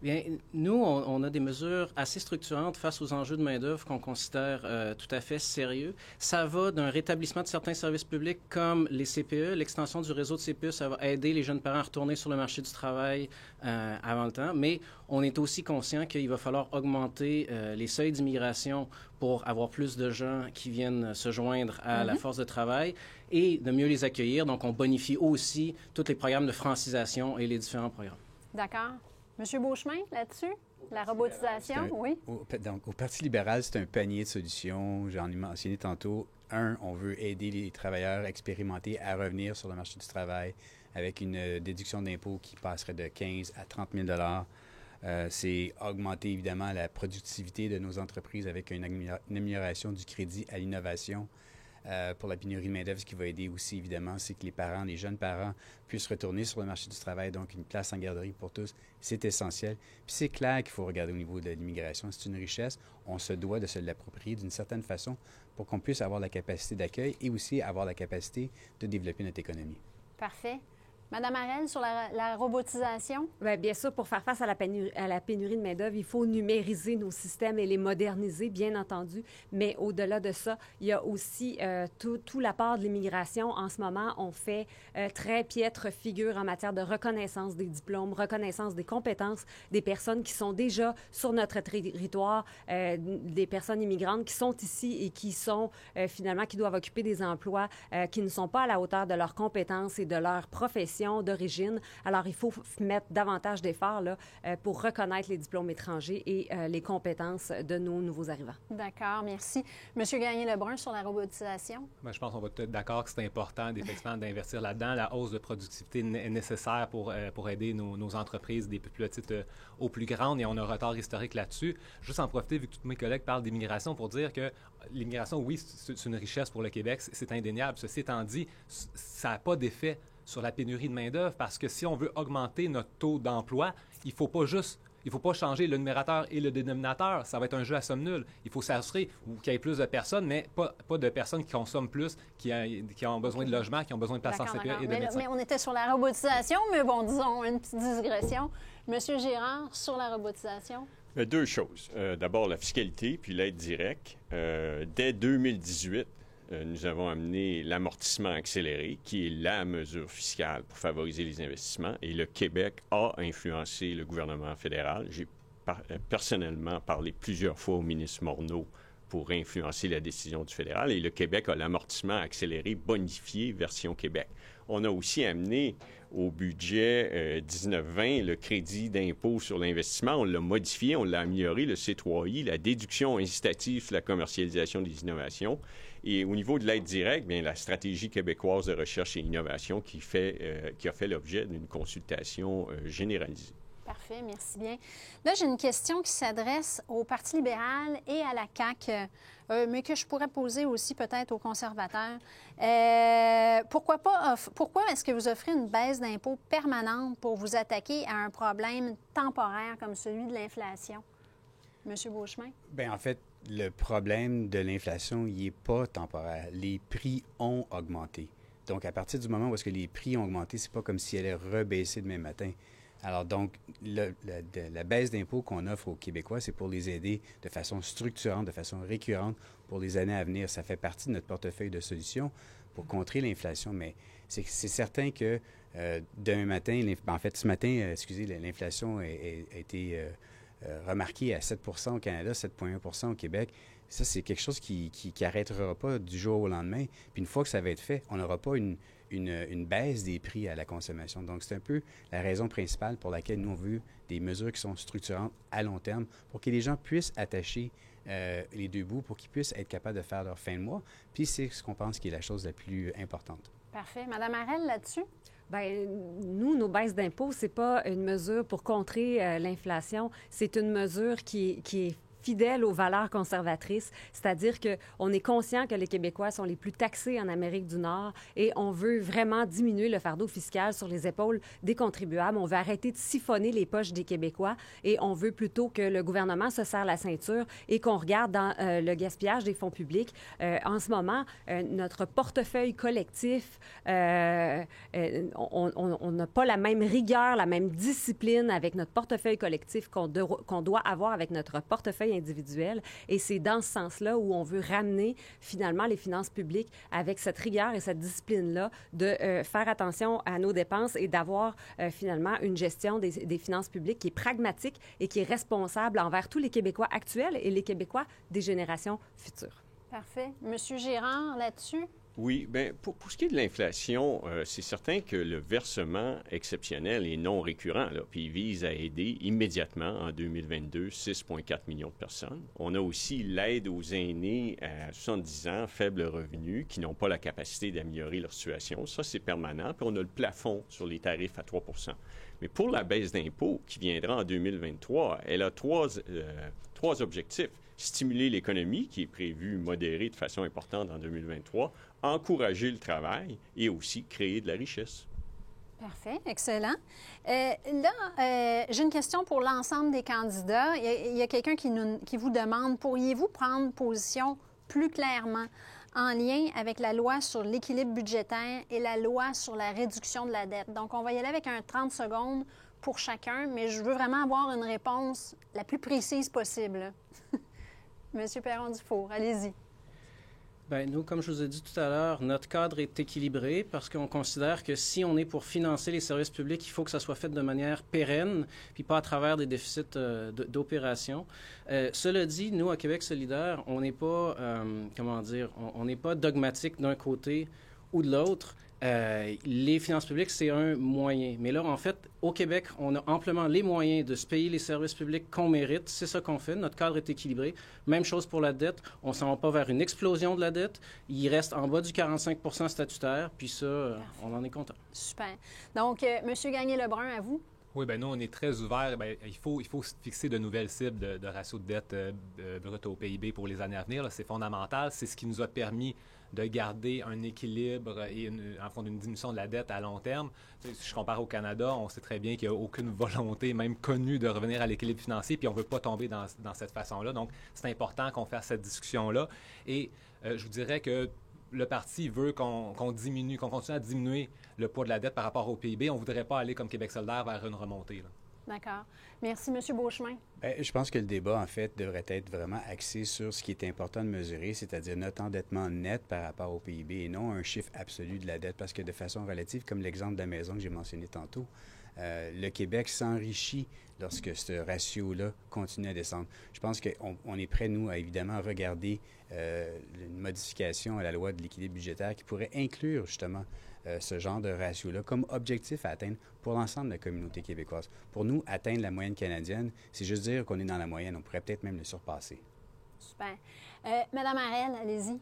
Bien, nous, on a des mesures assez structurantes face aux enjeux de main-d'œuvre qu'on considère tout à fait sérieux. Ça va d'un rétablissement de certains services publics comme les CPE. L'extension du réseau de CPE, ça va aider les jeunes parents à retourner sur le marché du travail avant le temps. Mais on est aussi conscient qu'il va falloir augmenter les seuils d'immigration pour avoir plus de gens qui viennent se joindre à la force de travail et de mieux les accueillir. Donc, on bonifie aussi tous les programmes de francisation et les différents programmes. D'accord. Monsieur Beauchemin, là-dessus, la robotisation, oui? Donc, au Parti libéral, c'est un panier de solutions. J'en ai mentionné tantôt. On veut aider les travailleurs expérimentés à revenir sur le marché du travail avec une déduction d'impôt qui passerait de 15 à 30 000 c'est augmenter, évidemment, la productivité de nos entreprises avec une amélioration du crédit à l'innovation. Pour la pénurie de main-d'œuvre, ce qui va aider aussi, évidemment, c'est que les jeunes parents puissent retourner sur le marché du travail. Donc, une place en garderie pour tous, c'est essentiel. Puis c'est clair qu'il faut regarder au niveau de l'immigration. C'est une richesse. On se doit de se l'approprier d'une certaine façon pour qu'on puisse avoir la capacité d'accueil et aussi avoir la capacité de développer notre économie. Parfait. Madame Harel, sur la robotisation? Bien sûr, pour faire face à la pénurie de main-d'œuvre, il faut numériser nos systèmes et les moderniser, bien entendu. Mais au-delà de ça, il y a aussi tout l'apport de l'immigration. En ce moment, on fait très piètre figure en matière de reconnaissance des diplômes, reconnaissance des compétences des personnes qui sont déjà sur notre territoire, des personnes immigrantes qui sont ici et qui sont finalement, qui doivent occuper des emplois qui ne sont pas à la hauteur de leurs compétences et de leur profession d'origine. Alors, il faut mettre davantage d'efforts pour reconnaître les diplômes étrangers et les compétences de nos nouveaux arrivants. D'accord, merci. Monsieur Gagné-Lebrun, sur la robotisation? Bien, je pense qu'on va être d'accord que c'est important effectivement d'investir là-dedans. La hausse de productivité est nécessaire pour aider nos entreprises des plus petites aux plus grandes et on a un retard historique là-dessus. Juste en profiter, vu que tous mes collègues parlent d'immigration, pour dire que l'immigration, oui, c'est une richesse pour le Québec, c'est indéniable. Ceci étant dit, ça n'a pas d'effet sur la pénurie de main-d'œuvre parce que si on veut augmenter notre taux d'emploi, il ne faut pas changer le numérateur et le dénominateur. Ça va être un jeu à somme nulle. Il faut s'assurer qu'il y ait plus de personnes, mais pas de personnes qui consomment plus, qui ont besoin de logement, qui ont besoin de places en CPE et de médecins. Mais on était sur la robotisation, mais bon, disons, une petite digression. Monsieur Girard, sur la robotisation? Deux choses. D'abord, la fiscalité, puis l'aide directe. Dès 2018, nous avons amené l'amortissement accéléré, qui est la mesure fiscale pour favoriser les investissements. Et le Québec a influencé le gouvernement fédéral. J'ai personnellement parlé plusieurs fois au ministre Morneau pour influencer la décision du fédéral. Et le Québec a l'amortissement accéléré bonifié version Québec. On a aussi amené au budget 19-20 le crédit d'impôt sur l'investissement. On l'a modifié, on l'a amélioré, le C3I, la déduction incitative sur la commercialisation des innovations. Et au niveau de l'aide directe, bien, la stratégie québécoise de recherche et innovation qui a fait l'objet d'une consultation généralisée. Parfait, merci bien. Là, j'ai une question qui s'adresse au Parti libéral et à la CAQ, mais que je pourrais poser aussi peut-être aux conservateurs. Pourquoi est-ce que vous offrez une baisse d'impôts permanente pour vous attaquer à un problème temporaire comme celui de l'inflation? Monsieur Beauchemin? Bien, en fait, le problème de l'inflation, il n'est pas temporaire. Les prix ont augmenté. Donc, à partir du moment où est-ce que les prix ont augmenté, c'est pas comme si elle allait rebaisser demain matin. Alors donc, la baisse d'impôts qu'on offre aux Québécois, c'est pour les aider de façon structurante, de façon récurrente pour les années à venir. Ça fait partie de notre portefeuille de solutions pour contrer l'inflation, mais c'est certain que demain matin, ce matin, l'inflation a été remarquée à 7 % au Canada, 7,1 % au Québec. Ça, c'est quelque chose qui n'arrêtera pas du jour au lendemain. Puis une fois que ça va être fait, on n'aura pas une une baisse des prix à la consommation. Donc, c'est un peu la raison principale pour laquelle nous, on veut des mesures qui sont structurantes à long terme pour que les gens puissent attacher les deux bouts, pour qu'ils puissent être capables de faire leur fin de mois. Puis, c'est ce qu'on pense qui est la chose la plus importante. Parfait. Madame Harel, là-dessus? Bien, nous, nos baisses d'impôts, c'est pas une mesure pour contrer l'inflation. C'est une mesure qui est fidèle aux valeurs conservatrices, c'est-à-dire qu'on est conscient que les Québécois sont les plus taxés en Amérique du Nord et on veut vraiment diminuer le fardeau fiscal sur les épaules des contribuables. On veut arrêter de siphonner les poches des Québécois et on veut plutôt que le gouvernement se serre la ceinture et qu'on regarde dans le gaspillage des fonds publics. En ce moment, notre portefeuille collectif, on n'a pas la même rigueur, la même discipline avec notre portefeuille collectif qu'on doit avoir avec notre portefeuille individuelle. Et c'est dans ce sens-là où on veut ramener finalement les finances publiques avec cette rigueur et cette discipline-là de faire attention à nos dépenses et d'avoir finalement une gestion des finances publiques qui est pragmatique et qui est responsable envers tous les Québécois actuels et les Québécois des générations futures. Parfait. Monsieur Gérard, là-dessus? Oui, bien, pour ce qui est de l'inflation, c'est certain que le versement exceptionnel est non récurrent, là, puis il vise à aider immédiatement en 2022 6,4 millions de personnes. On a aussi l'aide aux aînés à 70 ans, faible revenu, qui n'ont pas la capacité d'améliorer leur situation. Ça, c'est permanent. Puis on a le plafond sur les tarifs à 3 %. Mais pour la baisse d'impôts qui viendra en 2023, elle a trois objectifs. Stimuler l'économie, qui est prévue modérer de façon importante en 2023, encourager le travail et aussi créer de la richesse. Parfait, excellent. J'ai une question pour l'ensemble des candidats. Il y a quelqu'un qui vous demande, pourriez-vous prendre position plus clairement en lien avec la loi sur l'équilibre budgétaire et la loi sur la réduction de la dette? Donc, on va y aller avec un 30 secondes pour chacun, mais je veux vraiment avoir une réponse la plus précise possible. Monsieur Perron-Dufour, allez-y. Bien, nous, comme je vous ai dit tout à l'heure, notre cadre est équilibré parce qu'on considère que si on est pour financer les services publics, il faut que ça soit fait de manière pérenne, puis pas à travers des déficits d'opération. Cela dit, nous, à Québec solidaire, on n'est pas, on n'est pas dogmatique d'un côté ou de l'autre. Les finances publiques, c'est un moyen. Mais là, en fait, au Québec, on a amplement les moyens de se payer les services publics qu'on mérite. C'est ça qu'on fait. Notre cadre est équilibré. Même chose pour la dette. On ne s'en va pas vers une explosion de la dette. Il reste en bas du 45 % statutaire. Puis ça, on en est content. Super. Donc, M. Gagné-Lebrun, à vous. Oui, bien nous, on est très ouverts. Bien, il faut fixer de nouvelles cibles de ratio de dette brute au PIB pour les années à venir. Là, c'est fondamental. C'est ce qui nous a permis de garder un équilibre et en fond d'une diminution de la dette à long terme. Si je compare au Canada, on sait très bien qu'il n'y a aucune volonté, même connue, de revenir à l'équilibre financier, puis on ne veut pas tomber dans cette façon-là. Donc, c'est important qu'on fasse cette discussion-là. Et je vous dirais que le parti veut qu'on continue à diminuer le poids de la dette par rapport au PIB. On ne voudrait pas aller comme Québec solidaire vers une remontée, là. D'accord. Merci, M. Beauchemin. Bien, je pense que le débat, en fait, devrait être vraiment axé sur ce qui est important de mesurer, c'est-à-dire notre endettement net par rapport au PIB et non un chiffre absolu de la dette, parce que de façon relative, comme l'exemple de la maison que j'ai mentionné tantôt, le Québec s'enrichit lorsque ce ratio-là continue à descendre. Je pense qu'on est prêt, nous, à évidemment regarder une modification à la loi de l'équilibre budgétaire qui pourrait inclure justement ce genre de ratio-là comme objectif à atteindre pour l'ensemble de la communauté québécoise. Pour nous, atteindre la moyenne canadienne, c'est juste dire qu'on est dans la moyenne. On pourrait peut-être même le surpasser. Super. Madame Harel, allez-y.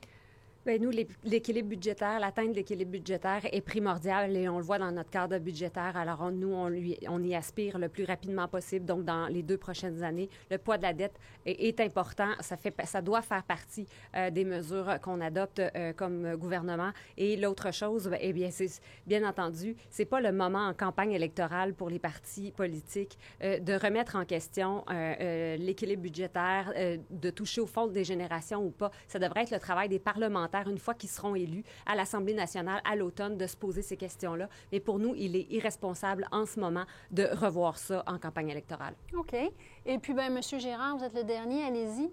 Bien, nous, l'équilibre budgétaire, l'atteinte de l'équilibre budgétaire est primordiale et on le voit dans notre cadre budgétaire. Alors, nous, on y aspire le plus rapidement possible. Donc, dans les 2 prochaines années, le poids de la dette est important. Ça doit faire partie des mesures qu'on adopte comme gouvernement. Et l'autre chose, eh bien, c'est bien entendu, c'est pas le moment en campagne électorale pour les partis politiques de remettre en question l'équilibre budgétaire, de toucher au fond des générations ou pas. Ça devrait être le travail des parlementaires une fois qu'ils seront élus à l'Assemblée nationale à l'automne, de se poser ces questions-là. Mais pour nous, il est irresponsable en ce moment de revoir ça en campagne électorale. OK. Et puis, bien, M. Gérard, vous êtes le dernier, allez-y.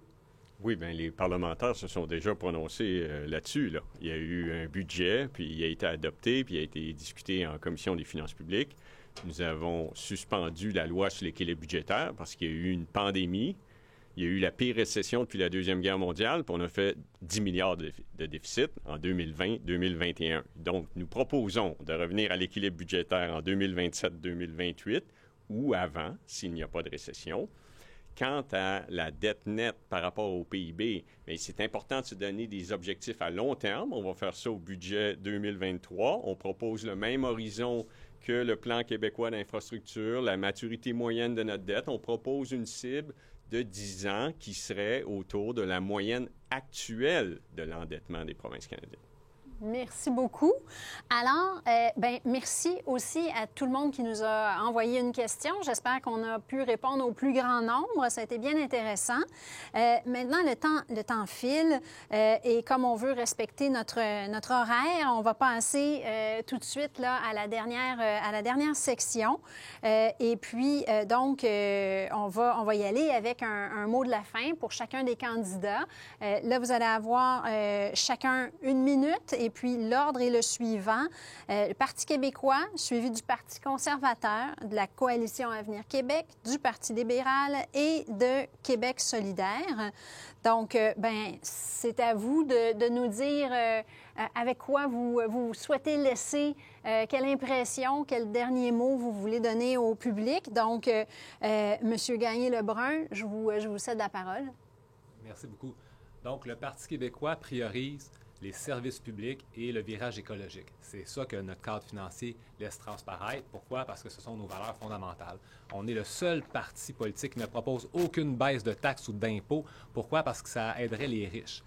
Oui, bien, les parlementaires se sont déjà prononcés là-dessus, là. Il y a eu un budget, puis il a été adopté, puis il a été discuté en commission des finances publiques. Nous avons suspendu la loi sur l'équilibre budgétaire parce qu'il y a eu une pandémie. Il y a eu la pire récession depuis la Deuxième Guerre mondiale, puis on a fait 10 milliards de déficit en 2020-2021. Donc, nous proposons de revenir à l'équilibre budgétaire en 2027-2028 ou avant, s'il n'y a pas de récession. Quant à la dette nette par rapport au PIB, bien, c'est important de se donner des objectifs à long terme. On va faire ça au budget 2023. On propose le même horizon que le plan québécois d'infrastructure, la maturité moyenne de notre dette. On propose une cible de 10 ans qui serait autour de la moyenne actuelle de l'endettement des provinces canadiennes. Merci beaucoup. Alors, merci aussi à tout le monde qui nous a envoyé une question. J'espère qu'on a pu répondre au plus grand nombre. Ça a été bien intéressant. Maintenant, le temps file et comme on veut respecter notre horaire, on va passer tout de suite là, à la dernière section. Et puis, donc, on va y aller avec un mot de la fin pour chacun des candidats. Là, vous allez avoir chacun 1 minute et puis l'ordre est le suivant. Le Parti québécois, suivi du Parti conservateur, de la Coalition Avenir Québec, du Parti libéral et de Québec solidaire. Donc, c'est à vous de nous dire avec quoi vous souhaitez laisser, quelle impression, quel dernier mot vous voulez donner au public. Donc, M. Gagné-Lebrun, je vous cède la parole. Merci beaucoup. Donc, le Parti québécois priorise les services publics et le virage écologique. C'est ça que notre cadre financier laisse transparaître. Pourquoi? Parce que ce sont nos valeurs fondamentales. On est le seul parti politique qui ne propose aucune baisse de taxes ou d'impôts. Pourquoi? Parce que ça aiderait les riches.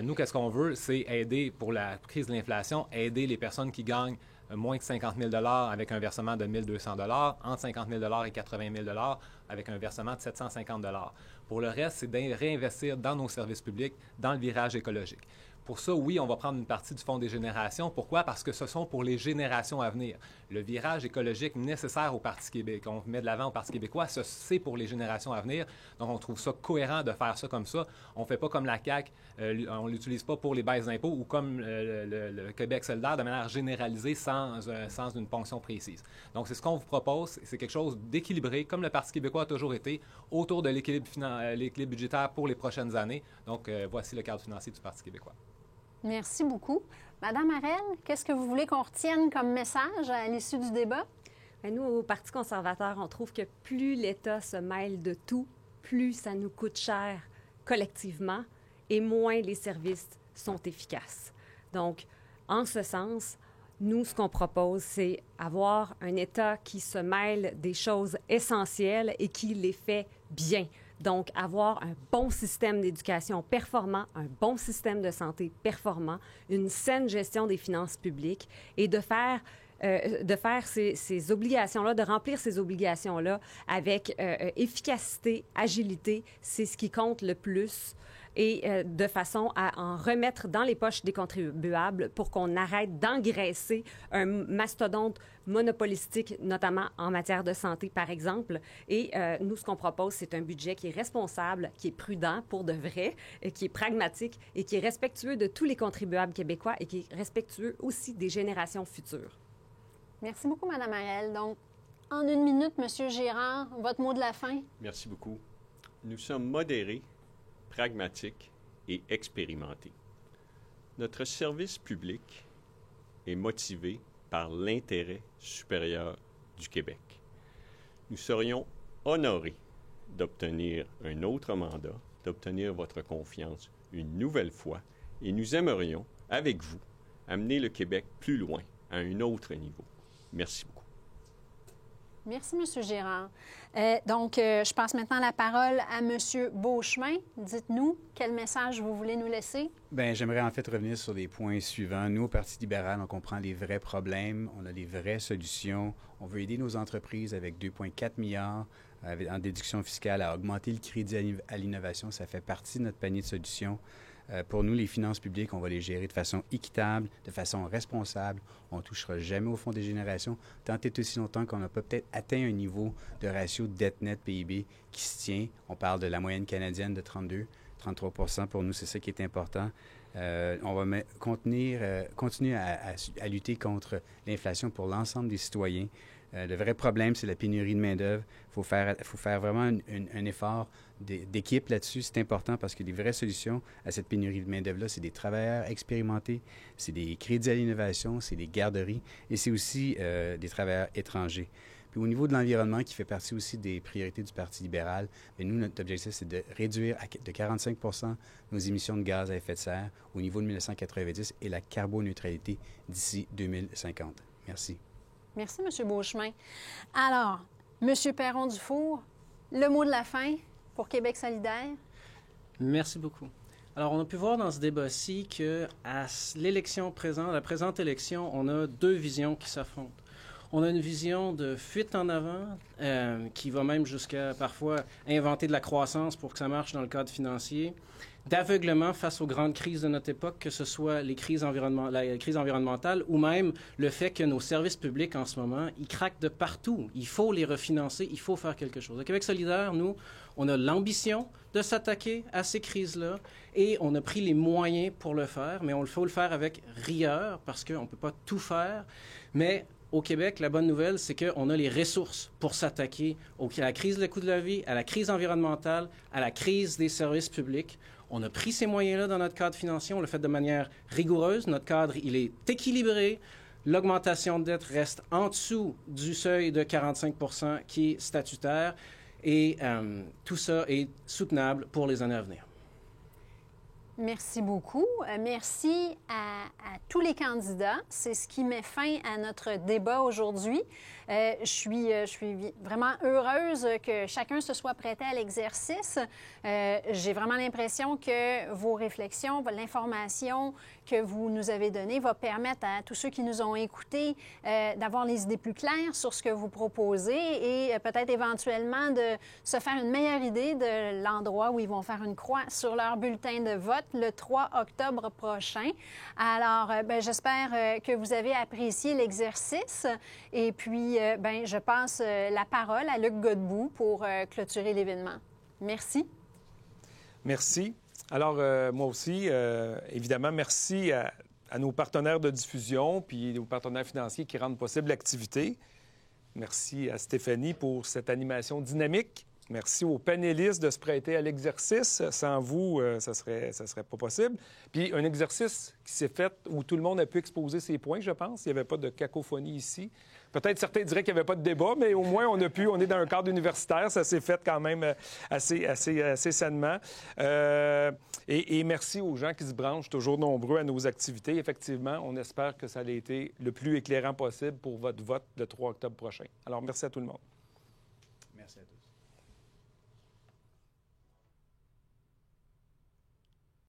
Nous, qu'est-ce qu'on veut? C'est aider, pour la crise de l'inflation, aider les personnes qui gagnent moins de 50 000 $ avec un versement de 1 200 $, entre 50 000 $ et 80 000 $ avec un versement de 750 $. Pour le reste, c'est de réinvestir dans nos services publics, dans le virage écologique. Pour ça, oui, on va prendre une partie du Fonds des générations. Pourquoi? Parce que ce sont pour les générations à venir. Le virage écologique nécessaire au Parti Québec, qu'on met de l'avant au Parti québécois, c'est pour les générations à venir. Donc, on trouve ça cohérent de faire ça comme ça. On ne fait pas comme la CAQ, on ne l'utilise pas pour les baisses d'impôts ou comme le Québec solidaire de manière généralisée sans une ponction précise. Donc, c'est ce qu'on vous propose. C'est quelque chose d'équilibré, comme le Parti québécois a toujours été, autour de l'équilibre budgétaire pour les prochaines années. Donc, voici le cadre financier du Parti québécois. Merci beaucoup. Madame Harel, qu'est-ce que vous voulez qu'on retienne comme message à l'issue du débat? Bien, nous, au Parti conservateur, on trouve que plus l'État se mêle de tout, plus ça nous coûte cher collectivement et moins les services sont efficaces. Donc, en ce sens, nous, ce qu'on propose, c'est avoir un État qui se mêle des choses essentielles et qui les fait bien. Donc, avoir un bon système d'éducation performant, un bon système de santé performant, une saine gestion des finances publiques et de faire ces obligations-là, de remplir ces obligations-là avec efficacité, agilité, c'est ce qui compte le plus et de façon à en remettre dans les poches des contribuables pour qu'on arrête d'engraisser un mastodonte monopolistique, notamment en matière de santé, par exemple. Et nous, ce qu'on propose, c'est un budget qui est responsable, qui est prudent pour de vrai, qui est pragmatique et qui est respectueux de tous les contribuables québécois et qui est respectueux aussi des générations futures. Merci beaucoup, Mme Harel. Donc, en 1 minute, M. Girard, votre mot de la fin. Merci beaucoup. Nous sommes modérés, pragmatiques et expérimentés. Notre service public est motivé par l'intérêt supérieur du Québec. Nous serions honorés d'obtenir un autre mandat, d'obtenir votre confiance une nouvelle fois, et nous aimerions, avec vous, amener le Québec plus loin, à un autre niveau. Merci beaucoup. Merci, M. Girard. Donc, je passe maintenant la parole à M. Beauchemin. Dites-nous, quel message vous voulez nous laisser? Bien, j'aimerais en fait revenir sur les points suivants. Nous, au Parti libéral, on comprend les vrais problèmes, on a les vraies solutions. On veut aider nos entreprises avec 2,4 milliards en déduction fiscale à augmenter le crédit à l'innovation. Ça fait partie de notre panier de solutions. Pour nous, les finances publiques, on va les gérer de façon équitable, de façon responsable. On ne touchera jamais au fonds des générations, tant et aussi longtemps qu'on n'a pas peut-être atteint un niveau de ratio dette nette PIB qui se tient. On parle de la moyenne canadienne de 33 % pour nous, c'est ça qui est important. On va continuer à lutter contre l'inflation pour l'ensemble des citoyens. Le vrai problème, c'est la pénurie de main-d'œuvre. Il faut faire vraiment un effort d'équipe là-dessus. C'est important parce que les vraies solutions à cette pénurie de main-d'œuvre-là, c'est des travailleurs expérimentés, c'est des crédits à l'innovation, c'est des garderies et c'est aussi des travailleurs étrangers. Puis au niveau de l'environnement, qui fait partie aussi des priorités du Parti libéral, bien, nous, notre objectif, c'est de réduire de 45 nos émissions de gaz à effet de serre au niveau de 1990 et la carboneutralité d'ici 2050. Merci. Merci, M. Beauchemin. Alors, M. Perron-Dufour, le mot de la fin pour Québec solidaire? Merci beaucoup. Alors, on a pu voir dans ce débat-ci qu'à l'élection présente, la présente élection, on a deux visions qui s'affrontent. On a une vision de fuite en avant qui va même jusqu'à parfois inventer de la croissance pour que ça marche dans le cadre financier, d'aveuglement face aux grandes crises de notre époque, que ce soit la crise environnementale ou même le fait que nos services publics en ce moment, ils craquent de partout. Il faut les refinancer, il faut faire quelque chose. Au Québec solidaire, nous, on a l'ambition de s'attaquer à ces crises-là et on a pris les moyens pour le faire, mais il faut le faire avec rigueur parce qu'on ne peut pas tout faire. Mais au Québec, la bonne nouvelle, c'est qu'on a les ressources pour s'attaquer à la crise du coût de la vie, à la crise environnementale, à la crise des services publics. On a pris ces moyens-là dans notre cadre financier, on l'a fait de manière rigoureuse. Notre cadre, il est équilibré. L'augmentation de dette reste en dessous du seuil de 45 % qui est statutaire. Et tout ça est soutenable pour les années à venir. Merci beaucoup. Merci à tous les candidats. C'est ce qui met fin à notre débat aujourd'hui. Je suis vraiment heureuse que chacun se soit prêté à l'exercice. J'ai vraiment l'impression que vos réflexions, l'information que vous nous avez donnée va permettre à tous ceux qui nous ont écoutés d'avoir les idées plus claires sur ce que vous proposez et peut-être éventuellement de se faire une meilleure idée de l'endroit où ils vont faire une croix sur leur bulletin de vote le 3 octobre prochain. Alors, j'espère que vous avez apprécié l'exercice et puis, je passe la parole à Luc Godbout pour clôturer l'événement. Merci. Merci. Alors, moi aussi, évidemment, merci à nos partenaires de diffusion puis aux partenaires financiers qui rendent possible l'activité. Merci à Stéphanie pour cette animation dynamique. Merci aux panélistes de se prêter à l'exercice. Sans vous, ça serait pas possible. Puis un exercice qui s'est fait où tout le monde a pu exposer ses points, je pense. Il n'y avait pas de cacophonie ici. Peut-être certains diraient qu'il n'y avait pas de débat, mais au moins on est dans un cadre universitaire. Ça s'est fait quand même assez sainement. Et merci aux gens qui se branchent toujours nombreux à nos activités. Effectivement, on espère que ça a été le plus éclairant possible pour votre vote le 3 octobre prochain. Alors, merci à tout le monde.